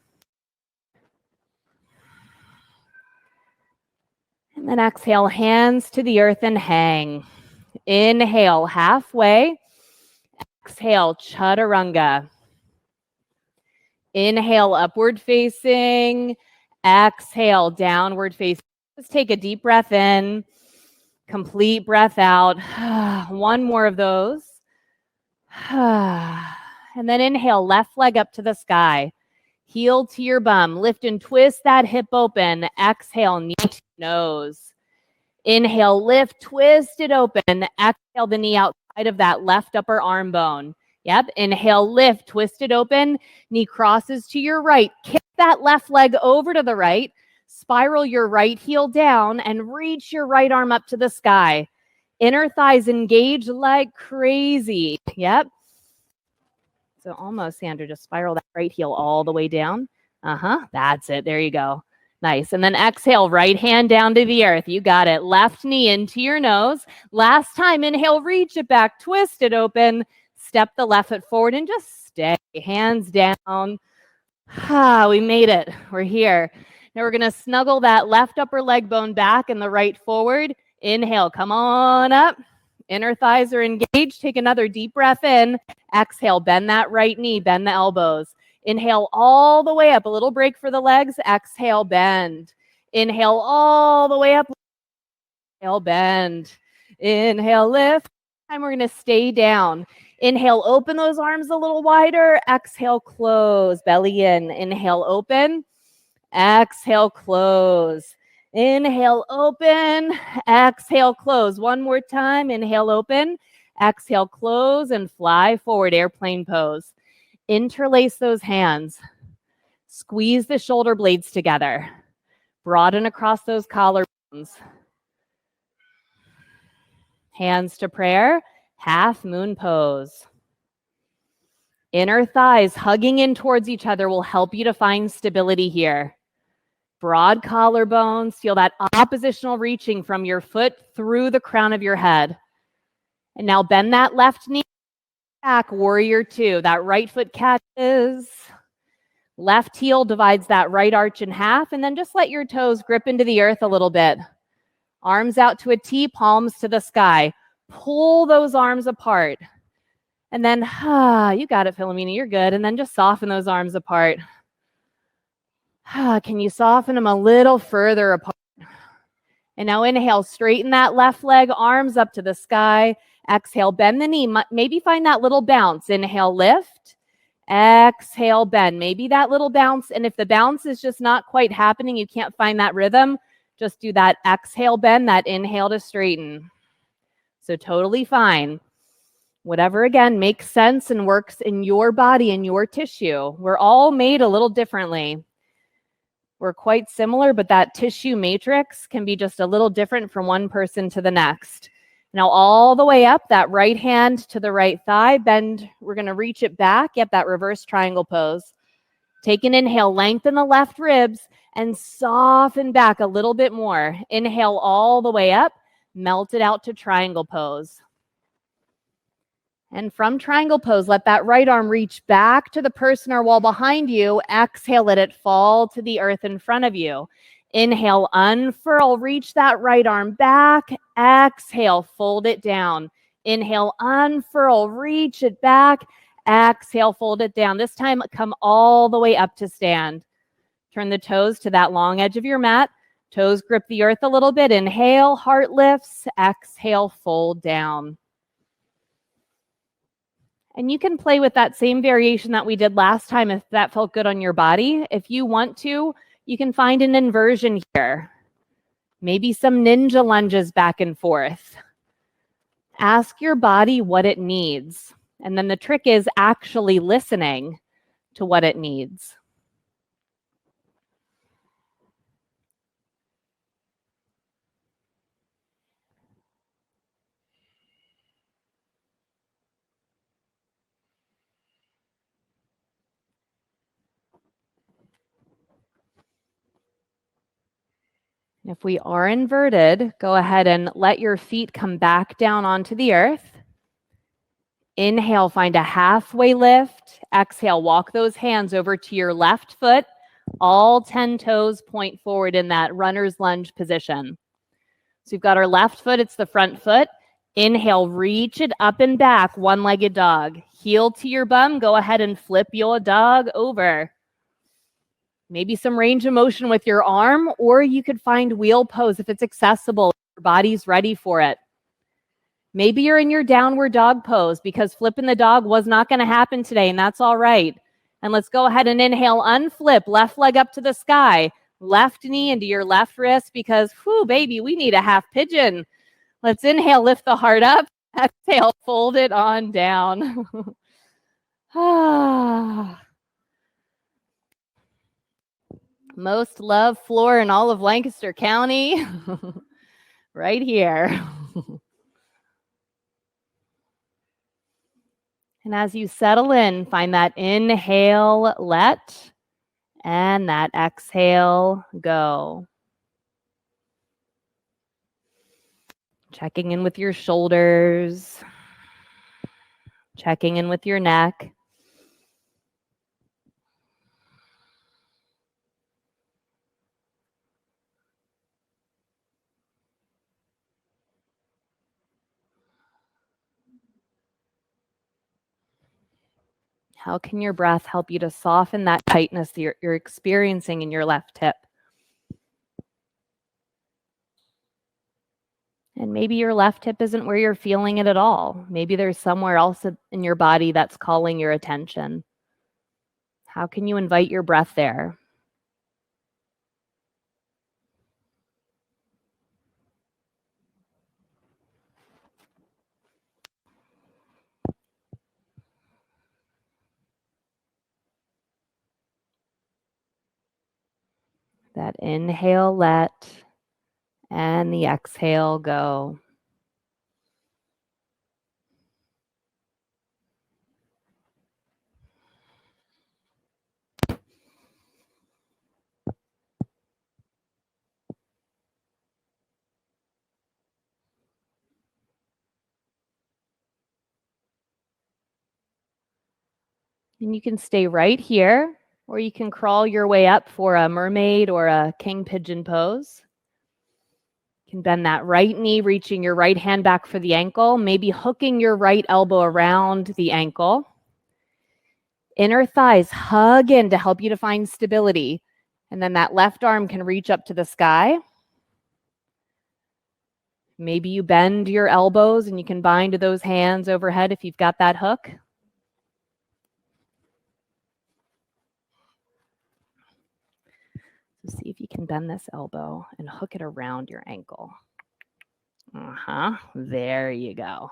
And then exhale, hands to the earth and hang. Inhale, halfway. Exhale, chaturanga. Inhale, upward facing. Exhale, downward facing. Just take a deep breath in. Complete breath out. One more of those. And then inhale, left leg up to the sky. Heel to your bum. Lift and twist that hip open. Exhale, knee to nose. Inhale, lift, twist it open. Exhale, the knee outside of that left upper arm bone. Yep. Inhale, lift, twist it open. Knee crosses to your right. Kick that left leg over to the right. Spiral your right heel down and reach your right arm up to the sky. Inner thighs engage like crazy. Yep. So almost, Sandra, just spiral that right heel all the way down. That's it. There you go. Nice. And then exhale, right hand down to the earth. You got it. Left knee into your nose. Last time, inhale, reach it back, twist it open. Step the left foot forward and just stay. Hands down. We made it. We're here. Now we're going to snuggle that left upper leg bone back and the right forward. Inhale, come on up. Inner thighs are engaged. Take another deep breath in. Exhale, bend that right knee, bend the elbows. Inhale all the way up. A little break for the legs. Exhale, bend. Inhale all the way up. Inhale, bend. Inhale, lift. Time we're going to stay down. Inhale, open those arms a little wider. Exhale, close. Belly in. Inhale, open. Exhale, close. Inhale, open. Exhale, close. One more time. Inhale, open. Exhale, close, and fly forward. Airplane pose. Interlace those hands. Squeeze the shoulder blades together. Broaden across those collarbones. Hands to prayer. Half moon pose. Inner thighs hugging in towards each other will help you to find stability here. Broad collarbones. Feel that oppositional reaching from your foot through the crown of your head. And now bend that left knee back, warrior two. That right foot catches. Left heel divides that right arch in half, and then just let your toes grip into the earth a little bit. Arms out to a T, palms to the sky. Pull those arms apart. And then, you got it, Philomena, you're good. And then just soften those arms apart. Can you soften them a little further apart? And now inhale, straighten that left leg, arms up to the sky. Exhale, bend the knee. Maybe find that little bounce. Inhale, lift. Exhale, bend. Maybe that little bounce. And if the bounce is just not quite happening, you can't find that rhythm, just do that exhale, bend, that inhale to straighten. So totally fine. Whatever, again, makes sense and works in your body and your tissue. We're all made a little differently. We're quite similar, but that tissue matrix can be just a little different from one person to the next. Now all the way up, that right hand to the right thigh, bend. We're going to reach it back. Yep, that reverse triangle pose. Take an inhale, lengthen the left ribs and soften back a little bit more. Inhale all the way up, melt it out to triangle pose. And from triangle pose, let that right arm reach back to the person or wall behind you. Exhale, let it fall to the earth in front of you. Inhale, unfurl, reach that right arm back. Exhale, fold it down. Inhale, unfurl, reach it back. Exhale, fold it down. This time, come all the way up to stand. Turn the toes to that long edge of your mat. Toes grip the earth a little bit. Inhale, heart lifts. Exhale, fold down. And you can play with that same variation that we did last time if that felt good on your body. If you want to, you can find an inversion here. Maybe some ninja lunges back and forth. Ask your body what it needs. And then the trick is actually listening to what it needs. If we are inverted, go ahead and let your feet come back down onto the earth. Inhale, find a halfway lift. Exhale, walk those hands over to your left foot. All 10 toes point forward in that runner's lunge position. So we've got our left foot, it's the front foot. Inhale, reach it up and back, one-legged dog. Heel to your bum, go ahead and flip your dog over. Maybe some range of motion with your arm, or you could find wheel pose if it's accessible. Your body's ready for it. Maybe you're in your downward dog pose because flipping the dog was not going to happen today, and that's all right. And let's go ahead and inhale, unflip, left leg up to the sky, left knee into your left wrist because, whew, baby, we need a half pigeon. Let's inhale, lift the heart up. Exhale, fold it on down. Most loved floor in all of Lancaster County. Right here. And as you settle in, find that inhale, let, and that exhale, go. Checking in with your shoulders, checking in with your neck. How can your breath help you to soften that tightness that you're experiencing in your left hip? And maybe your left hip isn't where you're feeling it at all. Maybe there's somewhere else in your body that's calling your attention. How can you invite your breath there? That inhale, let, and the exhale, go. And you can stay right here, or you can crawl your way up for a mermaid or a king pigeon pose. You can bend that right knee, reaching your right hand back for the ankle, maybe hooking your right elbow around the ankle. Inner thighs hug in to help you to find stability. And then that left arm can reach up to the sky. Maybe you bend your elbows and you can bind those hands overhead if you've got that hook. So see if you can bend this elbow and hook it around your ankle. There you go.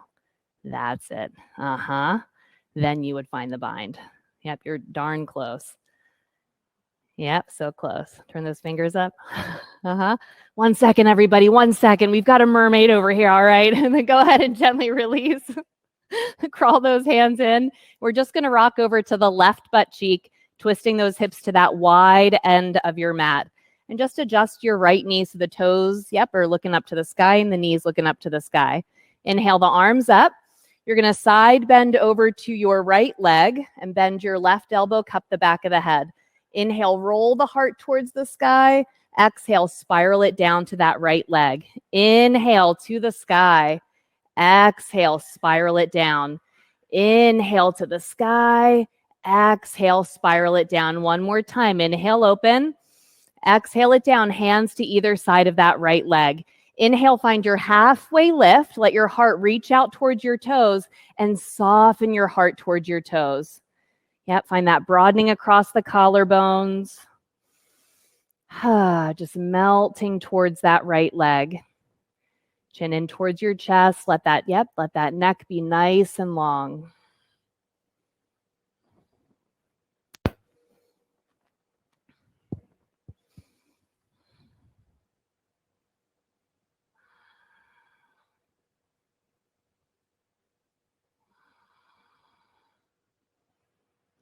That's it. Then you would find the bind. Yep, you're darn close. Yep, so close. Turn those fingers up. 1 second, everybody. 1 second. We've got a mermaid over here, all right? And then go ahead and gently release. Crawl those hands in. We're just going to rock over to the left butt cheek, twisting those hips to that wide end of your mat. And just adjust your right knee so the toes, are looking up to the sky and the knees looking up to the sky. Inhale the arms up. You're going to side bend over to your right leg and bend your left elbow, cup the back of the head. Inhale, roll the heart towards the sky. Exhale, spiral it down to that right leg. Inhale to the sky. Exhale, spiral it down. Inhale to the sky. Exhale, spiral it down. One more time. Inhale, open. Exhale it down, hands to either side of that right leg. Inhale, find your halfway lift. Let your heart reach out towards your toes and soften your heart towards your toes. Yep, find that broadening across the collarbones. Just melting towards that right leg. Chin in towards your chest. Let that neck be nice and long.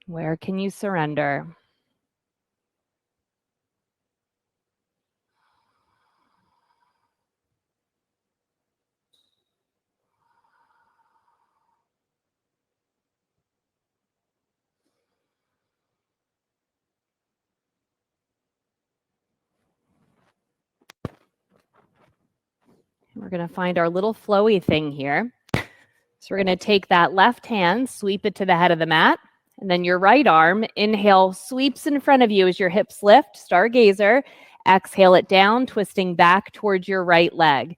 Where can you surrender? We're going to find our little flowy thing here. So we're going to take that left hand, sweep it to the head of the mat, and then your right arm, inhale, sweeps in front of you as your hips lift, stargazer. Exhale it down, twisting back towards your right leg.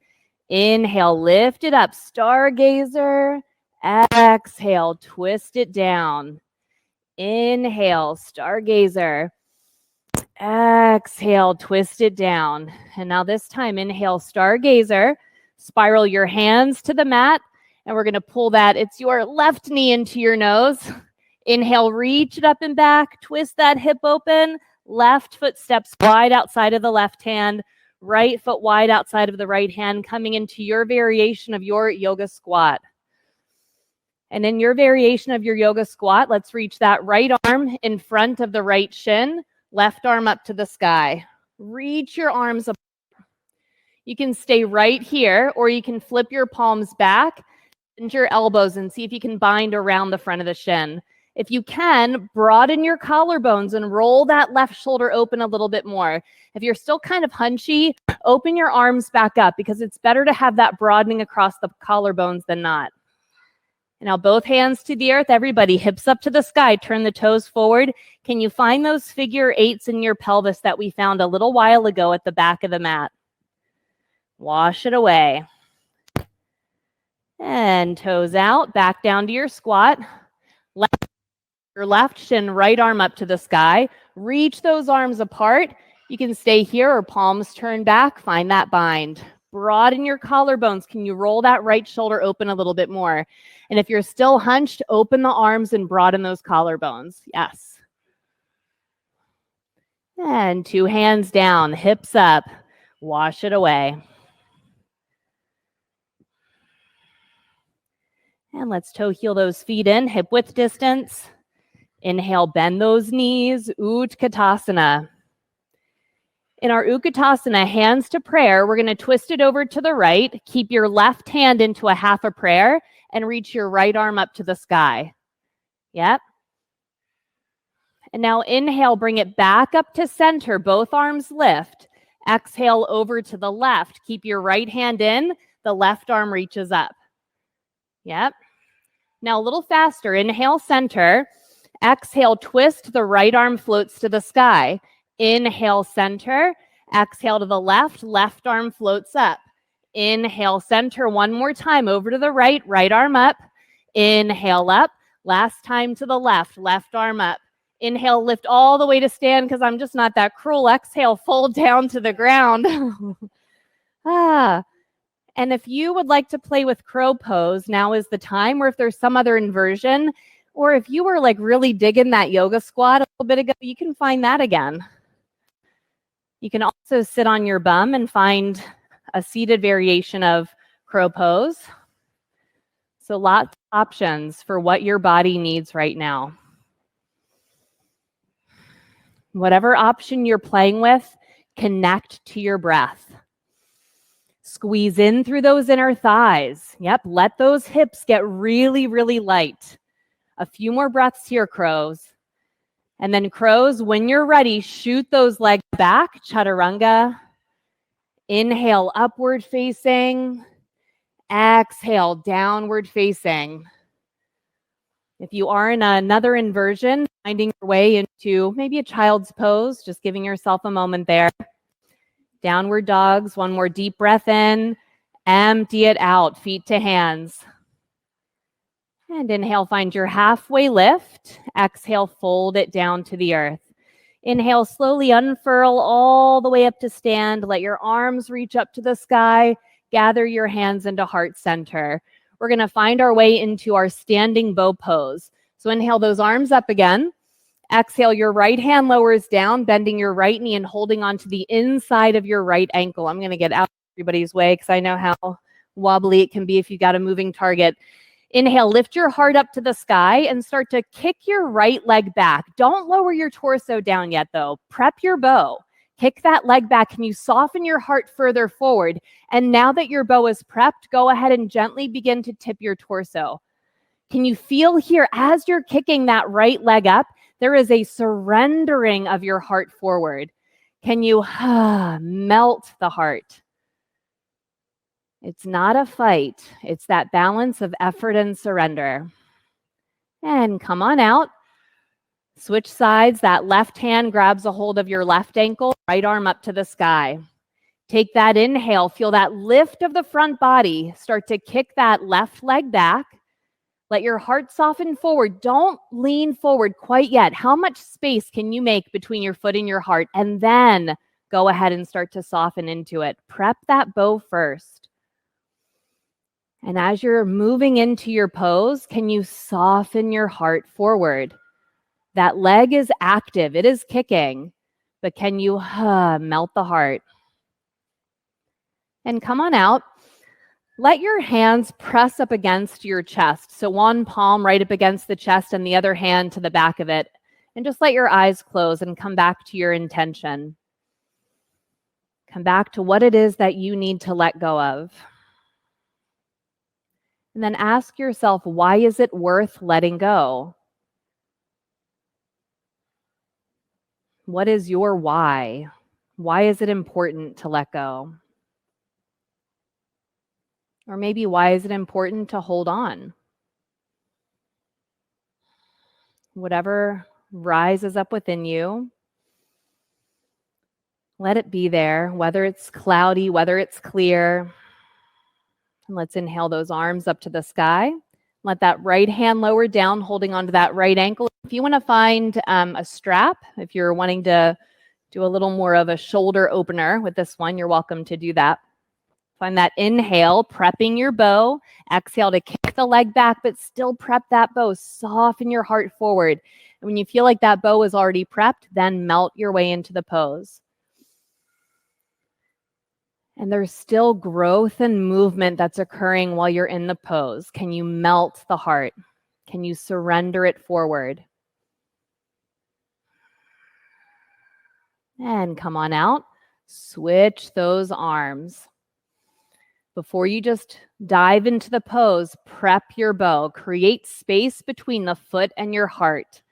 Inhale, lift it up, stargazer. Exhale, twist it down. Inhale, stargazer. Exhale, twist it down. And now this time, inhale, stargazer. Spiral your hands to the mat, and we're going to pull that. It's your left knee into your nose. Inhale, reach it up and back. Twist that hip open. Left foot steps wide outside of the left hand. Right foot wide outside of the right hand, coming into your variation of your yoga squat. And in your variation of your yoga squat, let's reach that right arm in front of the right shin. Left arm up to the sky. Reach your arms up. You can stay right here, or you can flip your palms back, bend your elbows, and see if you can bind around the front of the shin. If you can, broaden your collarbones and roll that left shoulder open a little bit more. If you're still kind of hunchy, open your arms back up, because it's better to have that broadening across the collarbones than not. And now both hands to the earth. Everybody, hips up to the sky. Turn the toes forward. Can you find those figure eights in your pelvis that we found a little while ago at the back of the mat? Wash it away. And toes out, back down to your squat. Your left shin, right arm up to the sky. Reach those arms apart. You can stay here or palms turn back. Find that bind. Broaden your collarbones. Can you roll that right shoulder open a little bit more? And if you're still hunched, open the arms and broaden those collarbones. Yes. And two hands down, hips up. Wash it away. And let's toe heel those feet in, hip width distance. Inhale, bend those knees, Utkatasana. In our Utkatasana, hands to prayer, we're going to twist it over to the right. Keep your left hand into a half a prayer and reach your right arm up to the sky. Yep. And now inhale, bring it back up to center. Both arms lift. Exhale over to the left. Keep your right hand in. The left arm reaches up. Yep. Now a little faster. Inhale, center. Exhale, twist. The right arm floats to the sky. Inhale, center. Exhale to the left. Left arm floats up. Inhale, center. One more time. Over to the right. Right arm up. Inhale, up. Last time to the left. Left arm up. Inhale, lift all the way to stand, because I'm just not that cruel. Exhale, fold down to the ground. And if you would like to play with crow pose, now is the time. Or if there's some other inversion, or if you were like really digging that yoga squat a little bit ago, you can find that again. You can also sit on your bum and find a seated variation of crow pose. So lots of options for what your body needs right now. Whatever option you're playing with, connect to your breath. Squeeze in through those inner thighs. Yep, let those hips get really, really light. A few more breaths here, crows. And then crows, when you're ready, shoot those legs back, chaturanga. Inhale, upward facing. Exhale, downward facing. If you are in another inversion, finding your way into maybe a child's pose, just giving yourself a moment there. Downward dogs, one more deep breath in. Empty it out, feet to hands. And inhale, find your halfway lift. Exhale, fold it down to the earth. Inhale, slowly unfurl all the way up to stand. Let your arms reach up to the sky. Gather your hands into heart center. We're going to find our way into our standing bow pose. So inhale those arms up again. Exhale, your right hand lowers down, bending your right knee and holding onto the inside of your right ankle. I'm going to get out of everybody's way because I know how wobbly it can be if you got a moving target. Inhale, lift your heart up to the sky and start to kick your right leg back. Don't lower your torso down yet, though. Prep your bow. Kick that leg back. Can you soften your heart further forward? And now that your bow is prepped, go ahead and gently begin to tip your torso. Can you feel here as you're kicking that right leg up, there is a surrendering of your heart forward. Can you melt the heart? It's not a fight. It's that balance of effort and surrender. And come on out. Switch sides. That left hand grabs a hold of your left ankle, right arm up to the sky. Take that inhale. Feel that lift of the front body. Start to kick that left leg back. Let your heart soften forward. Don't lean forward quite yet. How much space can you make between your foot and your heart? And then go ahead and start to soften into it. Prep that bow first. And as you're moving into your pose, can you soften your heart forward? That leg is active. It is kicking. But can you melt the heart? And come on out. Let your hands press up against your chest. So one palm right up against the chest and the other hand to the back of it. And just let your eyes close and come back to your intention. Come back to what it is that you need to let go of. And then ask yourself, why is it worth letting go? What is your why? Why is it important to let go? Or maybe why is it important to hold on? Whatever rises up within you, let it be there, whether it's cloudy, whether it's clear. And let's inhale those arms up to the sky. Let that right hand lower down, holding onto that right ankle. If you want to find a strap, if you're wanting to do a little more of a shoulder opener with this one, you're welcome to do that. Find that inhale, prepping your bow. Exhale to kick the leg back, but still prep that bow. Soften your heart forward. And when you feel like that bow is already prepped, then melt your way into the pose. And there's still growth and movement that's occurring while you're in the pose. Can you melt the heart? Can you surrender it forward? And come on out. Switch those arms. Before you just dive into the pose, prep your bow. Create space between the foot and your heart.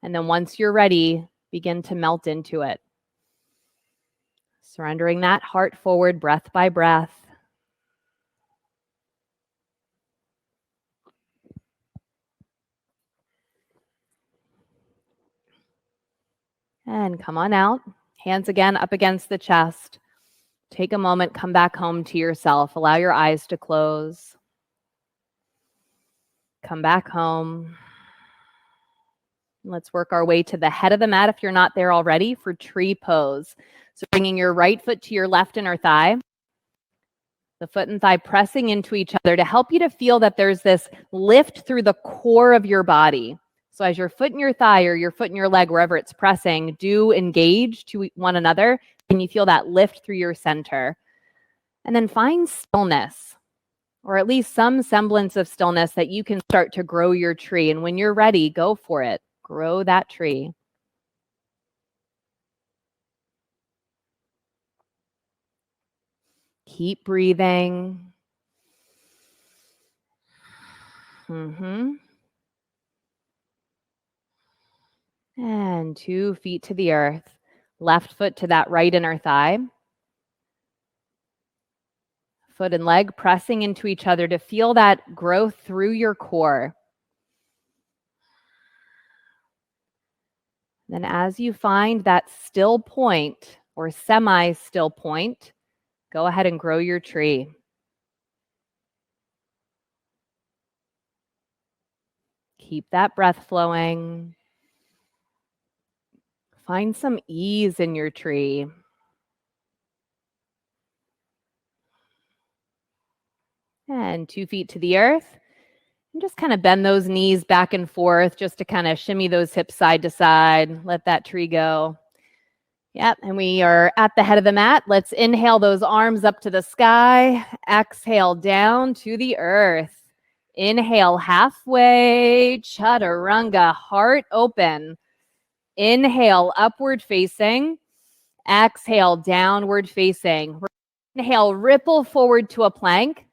And then once you're ready, begin to melt into it. Surrendering that heart forward, breath by breath. And come on out. Hands again up against the chest. Take a moment, come back home to yourself. Allow your eyes to close. Come back home. Let's work our way to the head of the mat if you're not there already for tree pose. So bringing your right foot to your left inner thigh. The foot and thigh pressing into each other to help you to feel that there's this lift through the core of your body. So as your foot and your thigh or your foot and your leg, wherever it's pressing, do engage to one another, and you feel that lift through your center. And then find stillness, or at least some semblance of stillness that you can start to grow your tree. And when you're ready, go for it. Grow that tree. Keep breathing. And 2 feet to the earth. Left foot to that right inner thigh. Foot and leg pressing into each other to feel that growth through your core. Then as you find that still point or semi-still point, go ahead and grow your tree. Keep that breath flowing. Find some ease in your tree. And 2 feet to the earth. And just kind of bend those knees back and forth just to kind of shimmy those hips side to side. Let that tree go. Yep, and we are at the head of the mat. Let's inhale those arms up to the sky. Exhale down to the earth. Inhale halfway, chaturanga, heart open. Inhale, upward facing. Exhale, downward facing. Inhale, ripple forward to a plank.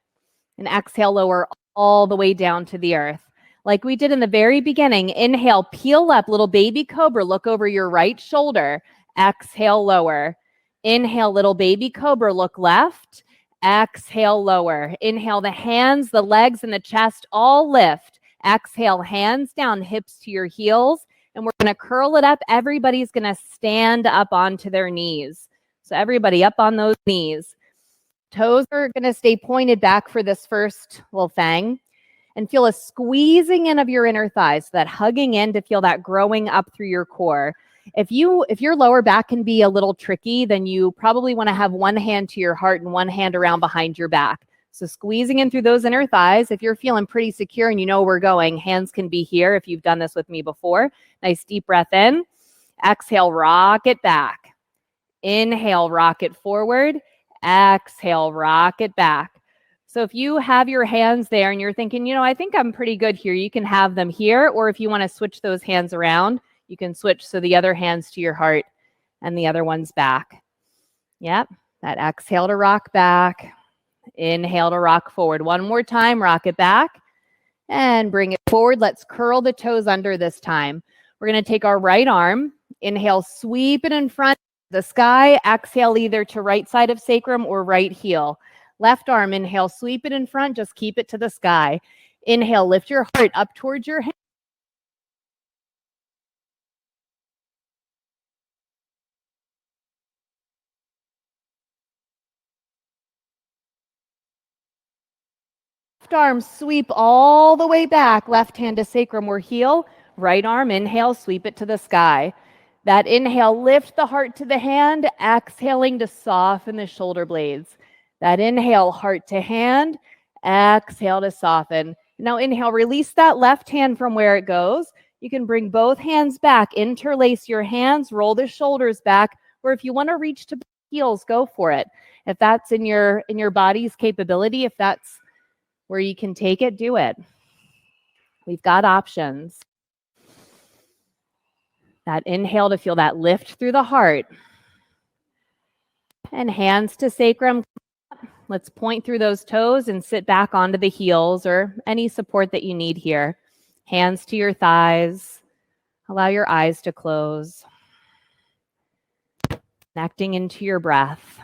And exhale, lower all the way down to the earth. Like we did in the very beginning, inhale, peel up, little baby cobra, look over your right shoulder. Exhale, lower. Inhale, little baby cobra, look left. Exhale, lower. Inhale, the hands, the legs, and the chest all lift. Exhale, hands down, hips to your heels. And we're going to curl it up. Everybody's going to stand up onto their knees. So everybody up on those knees. Toes are going to stay pointed back for this first little thing. And feel a squeezing in of your inner thighs, that hugging in to feel that growing up through your core. If your lower back can be a little tricky, then you probably want to have one hand to your heart and one hand around behind your back. So squeezing in through those inner thighs. If you're feeling pretty secure and you know where we're going, hands can be here if you've done this with me before. Nice deep breath in. Exhale, rock it back. Inhale, rock it forward. Exhale, rock it back. So if you have your hands there and you're thinking, I think I'm pretty good here, you can have them here. Or if you want to switch those hands around, you can switch so the other hand's to your heart and the other one's back. Yep, that exhale to rock back. Inhale to rock forward. One more time, rock it back and bring it forward. Let's curl the toes under this time. We're going to take our right arm. Inhale, sweep it in front of the sky. Exhale either to right side of sacrum or right heel. Left arm, inhale, sweep it in front. Just keep it to the sky. Inhale, lift your heart up towards your hand. Left arm, sweep all the way back. Left hand to sacrum or heel. Right arm, inhale, sweep it to the sky. That inhale, lift the heart to the hand. Exhaling to soften the shoulder blades. That inhale, heart to hand. Exhale to soften. Now inhale, release that left hand from where it goes. You can bring both hands back, interlace your hands, roll the shoulders back, or if you want to reach to heels, go for it. If that's in your body's capability, if that's where you can take it, do it. We've got options. That inhale to feel that lift through the heart. And hands to sacrum. Let's point through those toes and sit back onto the heels or any support that you need here. Hands to your thighs. Allow your eyes to close. Connecting into your breath.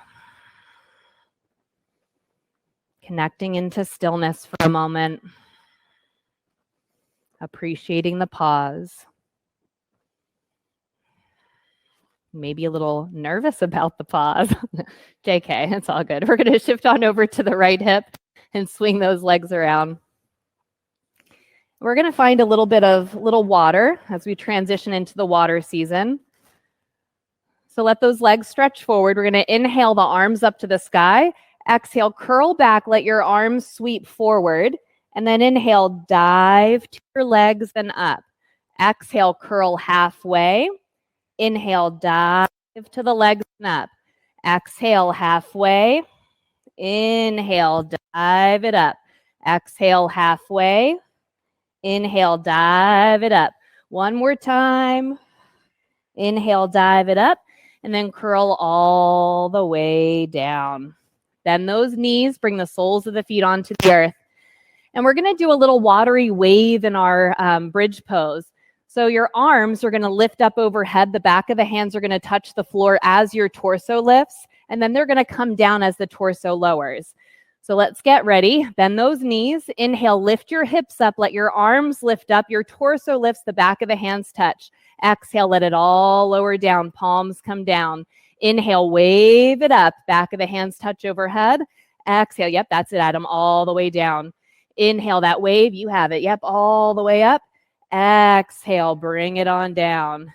Connecting into stillness for a moment. Appreciating the pause. Maybe a little nervous about the pause. JK, it's all good. We're going to shift on over to the right hip and swing those legs around. We're going to find a little bit of water as we transition into the water season. So let those legs stretch forward. We're going to inhale the arms up to the sky. Exhale, curl back, let your arms sweep forward. And then inhale, dive to your legs, then up. Exhale, curl halfway. Inhale, dive to the legs and up. Exhale, halfway. Inhale, dive it up. Exhale, halfway. Inhale, dive it up. One more time. Inhale, dive it up. And then curl all the way down. Bend those knees, bring the soles of the feet onto the earth. And we're going to do a little watery wave in our bridge pose. So your arms are going to lift up overhead. The back of the hands are going to touch the floor as your torso lifts, and then they're going to come down as the torso lowers. So let's get ready. Bend those knees. Inhale, lift your hips up. Let your arms lift up. Your torso lifts, the back of the hands touch. Exhale, let it all lower down. Palms come down. Inhale, wave it up. Back of the hands touch overhead. Exhale, yep, that's it, Adam, all the way down. Inhale, that wave, you have it, yep, all the way up. Exhale, bring it on down.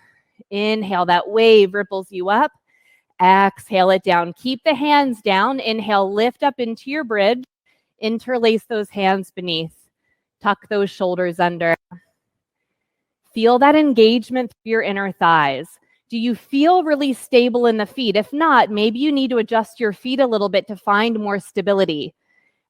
Inhale, that wave ripples you up. Exhale it down. Keep the hands down. Inhale, lift up into your bridge. Interlace those hands beneath. Tuck those shoulders under. Feel that engagement through your inner thighs. Do you feel really stable in the feet? If not, maybe you need to adjust your feet a little bit to find more stability.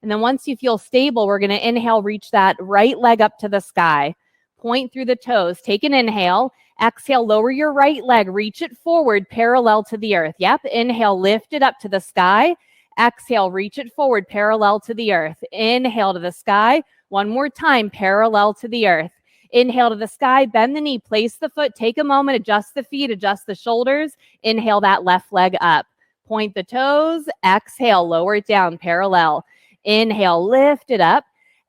And then once you feel stable, we're going to inhale, reach that right leg up to the sky. Point through the toes. Take an inhale. Exhale, lower your right leg. Reach it forward, parallel to the earth. Yep. Inhale, lift it up to the sky. Exhale, reach it forward, parallel to the earth. Inhale to the sky. One more time, parallel to the earth. Inhale to the sky, bend the knee, place the foot, take a moment, adjust the feet, adjust the shoulders. Inhale that left leg up. Point the toes. Exhale, lower it down, parallel. Inhale, lift it up.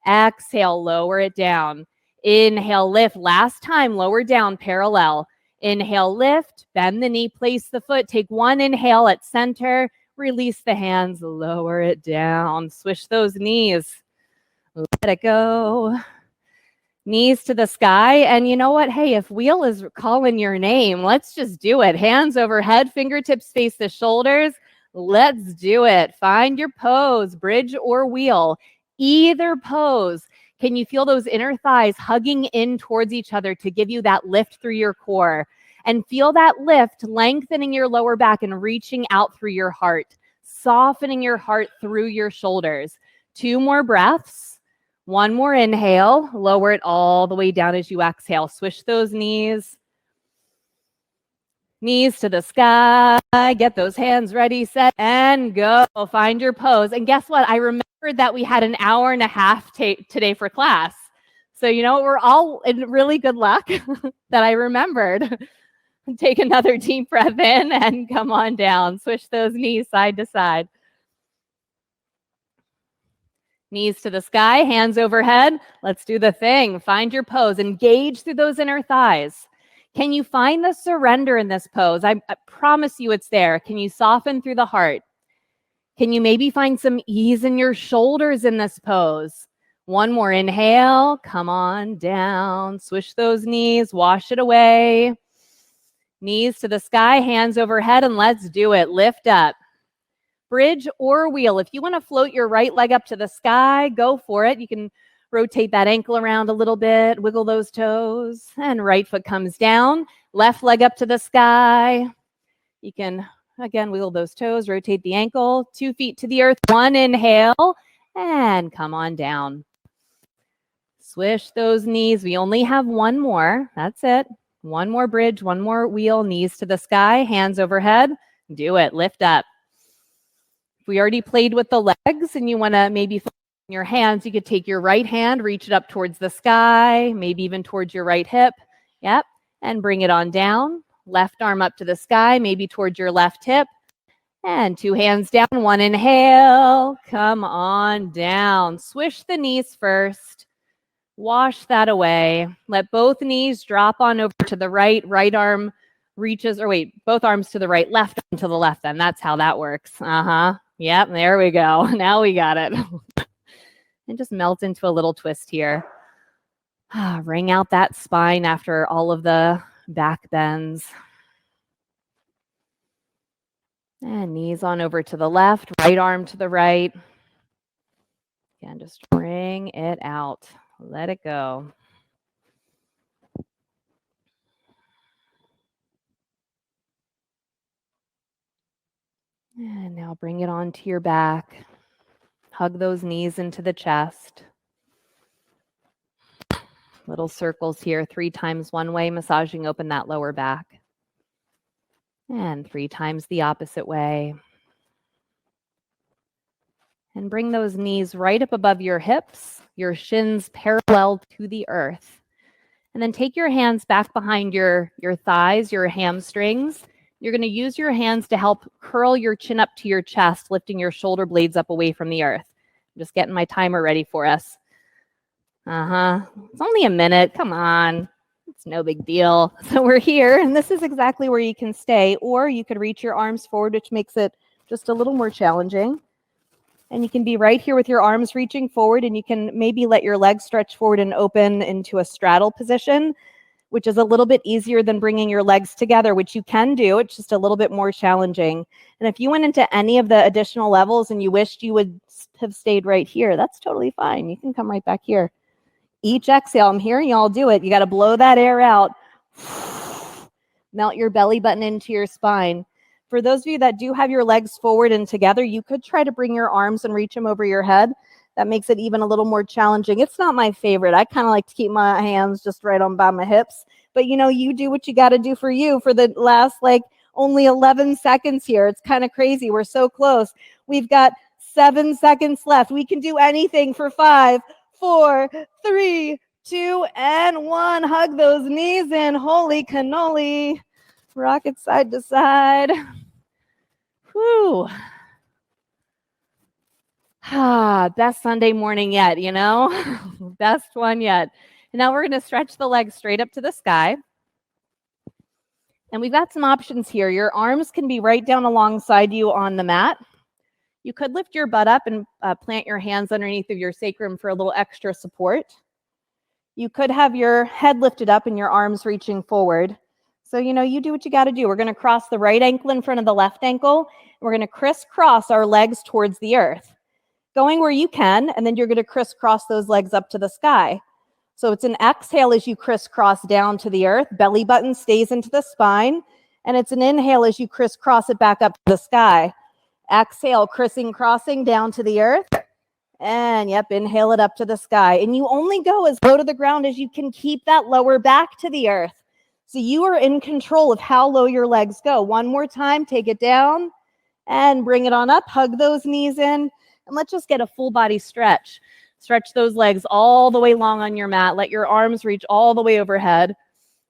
Exhale, lower it down. Inhale, lift. Last time, lower down, parallel. Inhale, lift. Bend the knee, place the foot. Take one inhale at center. Release the hands, lower it down. Swish those knees. Let it go. Knees to the sky. And you know what? Hey, if wheel is calling your name, let's just do it. Hands overhead, fingertips face the shoulders. Let's do it. Find your pose, bridge or wheel, either pose. Can you feel those inner thighs hugging in towards each other to give you that lift through your core? And feel that lift, lengthening your lower back and reaching out through your heart, softening your heart through your shoulders. 2 more breaths. 1 more inhale. Lower it all the way down as you exhale. Swish those knees. Knees to the sky. Get those hands ready, set, and go. Find your pose. And guess what? I remembered that we had an hour and a half today for class. So, you know, we're all in really good luck that I remembered. Take another deep breath in and come on down. Swish those knees side to side. Knees to the sky, hands overhead. Let's do the thing. Find your pose. Engage through those inner thighs. Can you find the surrender in this pose? I promise you it's there. Can you soften through the heart? Can you maybe find some ease in your shoulders in this pose? 1 more inhale. Come on down. Swish those knees. Wash it away. Knees to the sky, hands overhead, and let's do it. Lift up. Bridge or wheel. If you want to float your right leg up to the sky, go for it. You can rotate that ankle around a little bit, wiggle those toes, and right foot comes down. Left leg up to the sky. You can, again, wiggle those toes, rotate the ankle. 2 feet to the earth. 1 inhale, and come on down. Swish those knees. We only have 1 more. That's it. 1 more bridge, 1 more wheel. Knees to the sky, hands overhead. Do it. Lift up. If we already played with the legs and you want to maybe focus on your hands, you could take your right hand, reach it up towards the sky, maybe even towards your right hip. Yep. And bring it on down. Left arm up to the sky, maybe towards your left hip. And 2 hands down. 1 inhale. Come on down. Swish the knees first. Wash that away. Let both knees drop on over to the right. Right arm reaches, or wait, both arms to the right, left arm to the left. Then that's how that works. Yep, there we go. Now we got it. And just melt into a little twist here. Wring out that spine after all of the back bends. And knees on over to the left, right arm to the right. Again, just wring it out. Let it go. And now bring it onto your back. Hug those knees into the chest. Little circles here, 3 times one way, massaging open that lower back. And 3 times the opposite way. And bring those knees right up above your hips, your shins parallel to the earth. And then take your hands back behind your thighs, your hamstrings. You're going to use your hands to help curl your chin up to your chest, lifting your shoulder blades up away from the earth. I'm just getting my timer ready for us. It's only a minute. Come on. It's no big deal. So we're here, and this is exactly where you can stay, or you could reach your arms forward, which makes it just a little more challenging. And you can be right here with your arms reaching forward, and you can maybe let your legs stretch forward and open into a straddle position, which is a little bit easier than bringing your legs together, which you can do. It's just a little bit more challenging. And if you went into any of the additional levels and you wished you would have stayed right here, that's totally fine. You can come right back here. Each exhale, I'm hearing y'all do it. You got to blow that air out. Melt your belly button into your spine. For those of you that do have your legs forward and together, you could try to bring your arms and reach them over your head. That makes it even a little more challenging. It's not my favorite. I kind of like to keep my hands just right on by my hips. But you do what you got to do for you for the last only 11 seconds here. It's kind of crazy. We're so close. We've got 7 seconds left. We can do anything for 5, 4, 3, 2, and 1. Hug those knees in. Holy cannoli. Rock it side to side. Whew. Best Sunday morning yet, Best one yet. And now we're going to stretch the legs straight up to the sky. And we've got some options here. Your arms can be right down alongside you on the mat. You could lift your butt up and plant your hands underneath of your sacrum for a little extra support. You could have your head lifted up and your arms reaching forward. So, you do what you got to do. We're going to cross the right ankle in front of the left ankle. And we're going to crisscross our legs towards the earth, going where you can, and then you're going to crisscross those legs up to the sky. So it's an exhale as you crisscross down to the earth. Belly button stays into the spine. And it's an inhale as you crisscross it back up to the sky. Exhale, crossing down to the earth. And inhale it up to the sky. And you only go as low to the ground as you can keep that lower back to the earth. So you are in control of how low your legs go. One more time, take it down and bring it on up. Hug those knees in. And let's just get a full body stretch. Stretch those legs all the way long on your mat. Let your arms reach all the way overhead.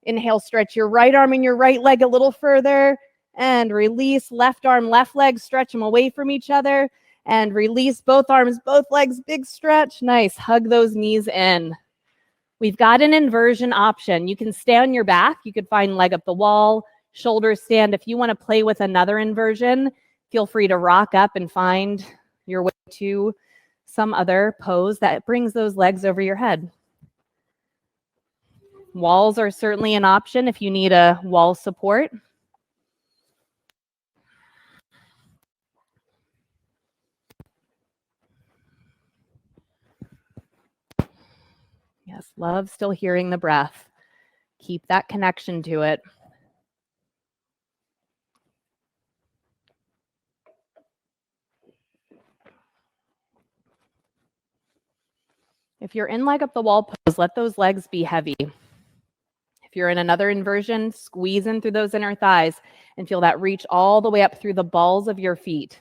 Inhale, stretch your right arm and your right leg a little further. And release left arm, left leg. Stretch them away from each other. And release both arms, both legs. Big stretch. Nice. Hug those knees in. We've got an inversion option. You can stay on your back. You could find leg up the wall, shoulder stand. If you want to play with another inversion, feel free to rock up and find your way to some other pose that brings those legs over your head. Walls are certainly an option if you need a wall support. Yes, love still hearing the breath. Keep that connection to it. If you're in leg up the wall pose, let those legs be heavy. If you're in another inversion, squeeze in through those inner thighs and feel that reach all the way up through the balls of your feet.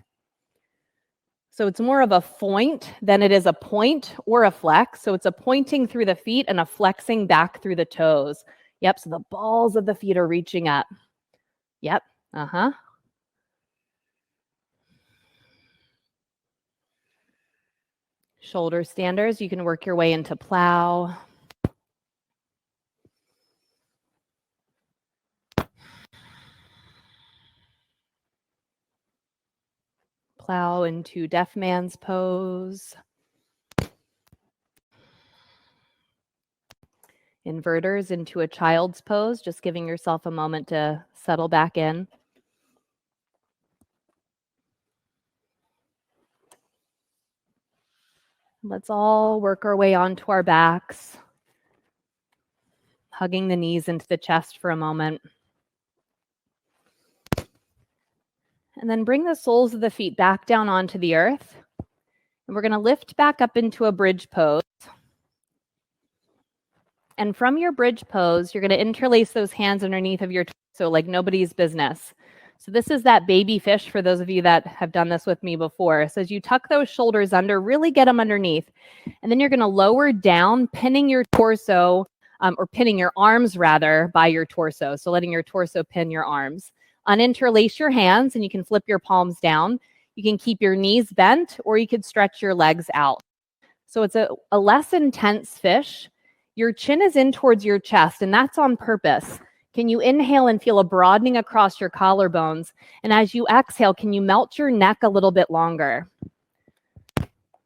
So it's more of a foint than it is a point or a flex. So it's a pointing through the feet and a flexing back through the toes. Yep, so the balls of the feet are reaching up. Yep, Shoulder standers, you can work your way into plow. Plow into deaf man's pose. Inverters into a child's pose, just giving yourself a moment to settle back in. Let's all work our way onto our backs, hugging the knees into the chest for a moment. And then bring the soles of the feet back down onto the earth. And we're going to lift back up into a bridge pose. And from your bridge pose, you're going to interlace those hands underneath of your torso like nobody's business. So this is that baby fish for those of you that have done this with me before. So as you tuck those shoulders under, really get them underneath. And then you're going to lower down, pinning your torso or pinning your arms rather by your torso. So letting your torso pin your arms. Uninterlace your hands and you can flip your palms down. You can keep your knees bent or you could stretch your legs out. So it's a less intense fish. Your chin is in towards your chest, and that's on purpose. Can you inhale and feel a broadening across your collarbones? And as you exhale, can you melt your neck a little bit longer?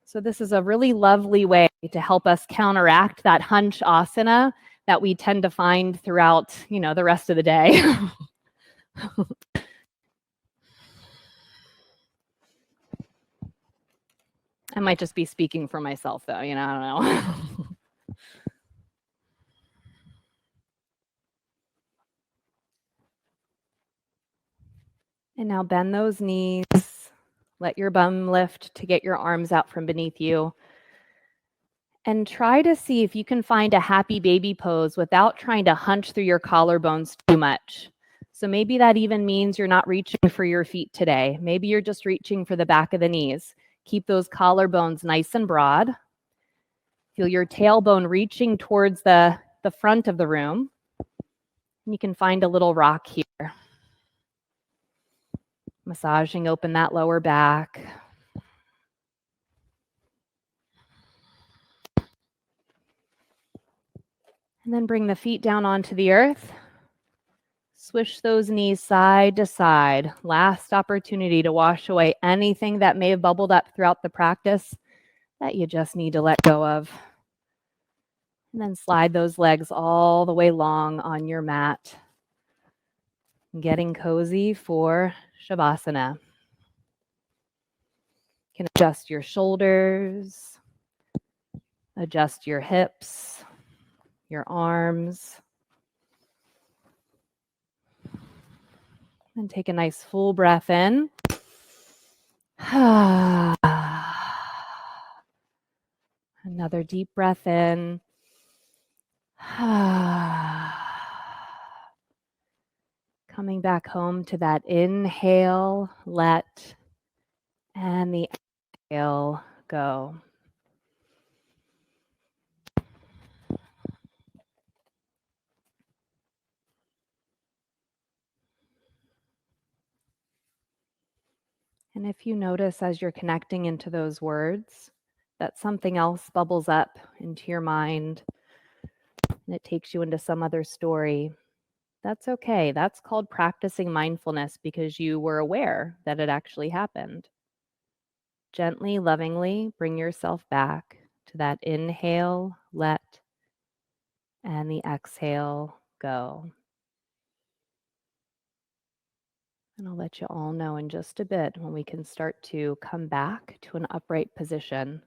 So this is a really lovely way to help us counteract that hunch asana that we tend to find throughout, the rest of the day. I might just be speaking for myself though, I don't know. And now bend those knees. Let your bum lift to get your arms out from beneath you. And try to see if you can find a happy baby pose without trying to hunch through your collarbones too much. So maybe that even means you're not reaching for your feet today. Maybe you're just reaching for the back of the knees. Keep those collarbones nice and broad. Feel your tailbone reaching towards the front of the room. And you can find a little rock here. Massaging open that lower back. And then bring the feet down onto the earth. Swish those knees side to side. Last opportunity to wash away anything that may have bubbled up throughout the practice that you just need to let go of. And then slide those legs all the way long on your mat. Getting cozy for Shavasana. You can adjust your shoulders, adjust your hips, your arms. And take a nice full breath in. Another deep breath in. Coming back home to that inhale, let, and the exhale, go. And if you notice as you're connecting into those words that something else bubbles up into your mind and it takes you into some other story, that's okay. That's called practicing mindfulness because you were aware that it actually happened. Gently, lovingly bring yourself back to that inhale, let, and the exhale, go. And I'll let you all know in just a bit when we can start to come back to an upright position.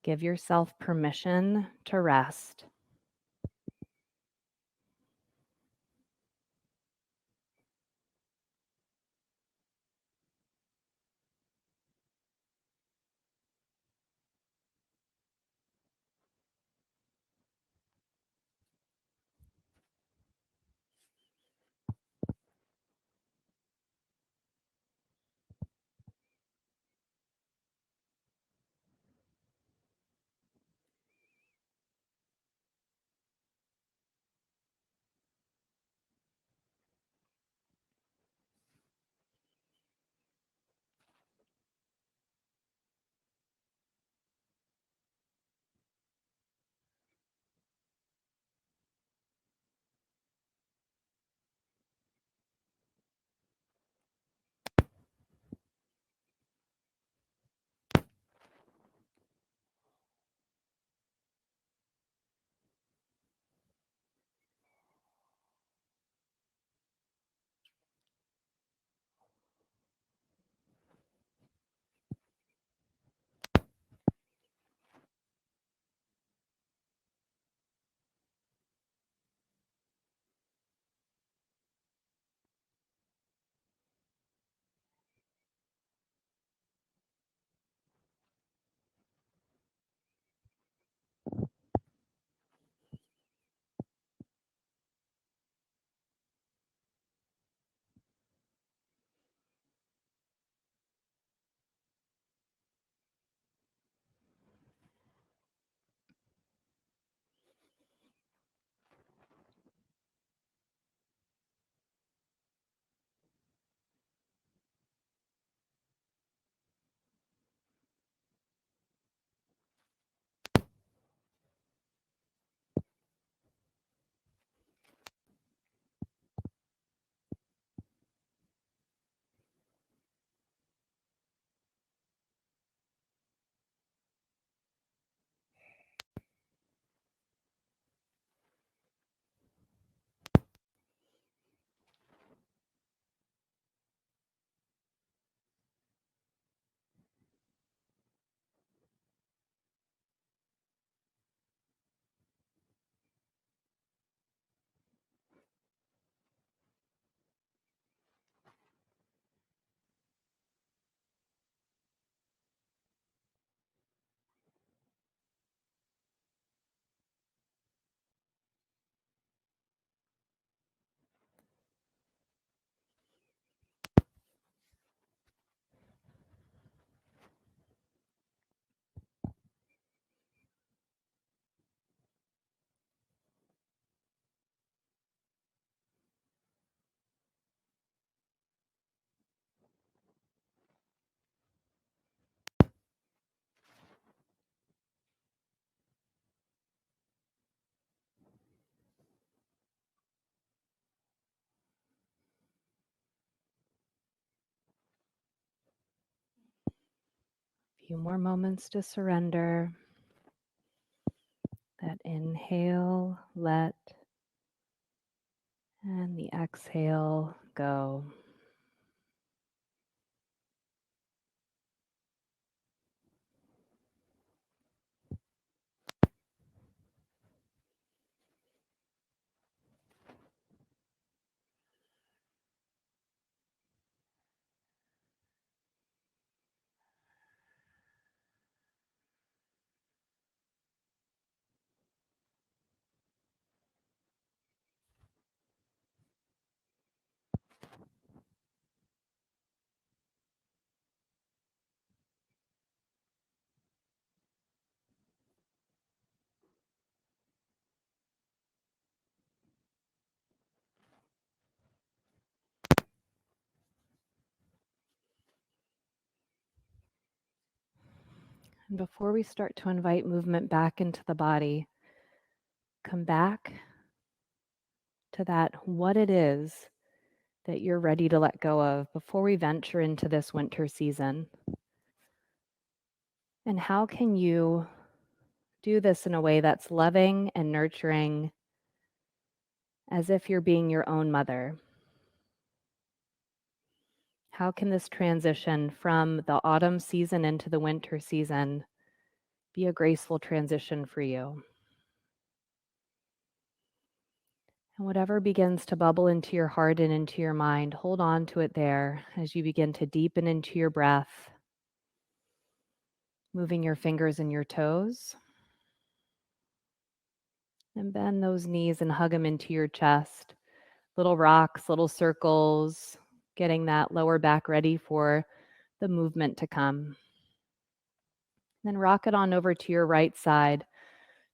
Give yourself permission to rest. few more moments to surrender. That inhale, let, and the exhale, go. And before we start to invite movement back into the body, come back to that what it is that you're ready to let go of before we venture into this winter season. And how can you do this in a way that's loving and nurturing, as if you're being your own mother? How can this transition from the autumn season into the winter season be a graceful transition for you? And whatever begins to bubble into your heart and into your mind, hold on to it there as you begin to deepen into your breath, moving your fingers and your toes. And bend those knees and hug them into your chest. Little rocks, little circles, getting that lower back ready for the movement to come. Then rock it on over to your right side,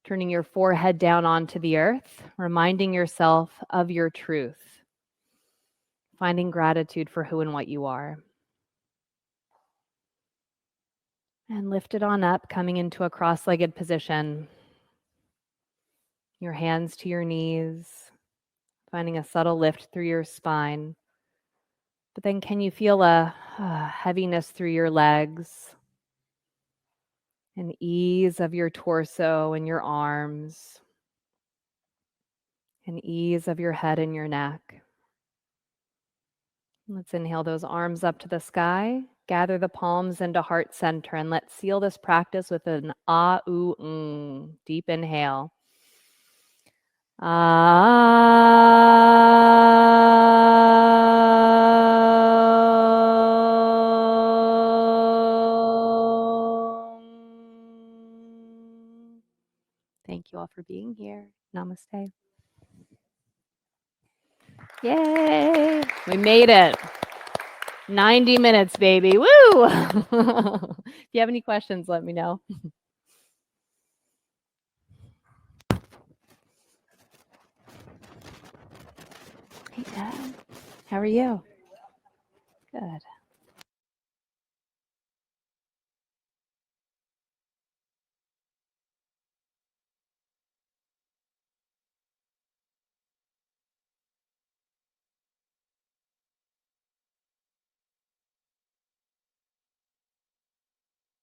turning your forehead down onto the earth, reminding yourself of your truth, finding gratitude for who and what you are. And lift it on up, coming into a cross-legged position. Your hands to your knees, finding a subtle lift through your spine. But then can you feel a heaviness through your legs, an ease of your torso and your arms, an ease of your head and your neck? Let's inhale those arms up to the sky, gather the palms into heart center, and let's seal this practice with an ah-oo-mm. Deep inhale. Thank you all for being here. Namaste. Yay! We made it. 90 minutes, baby. Woo! If you have any questions, let me know. Hey, Dad. How are you? Good.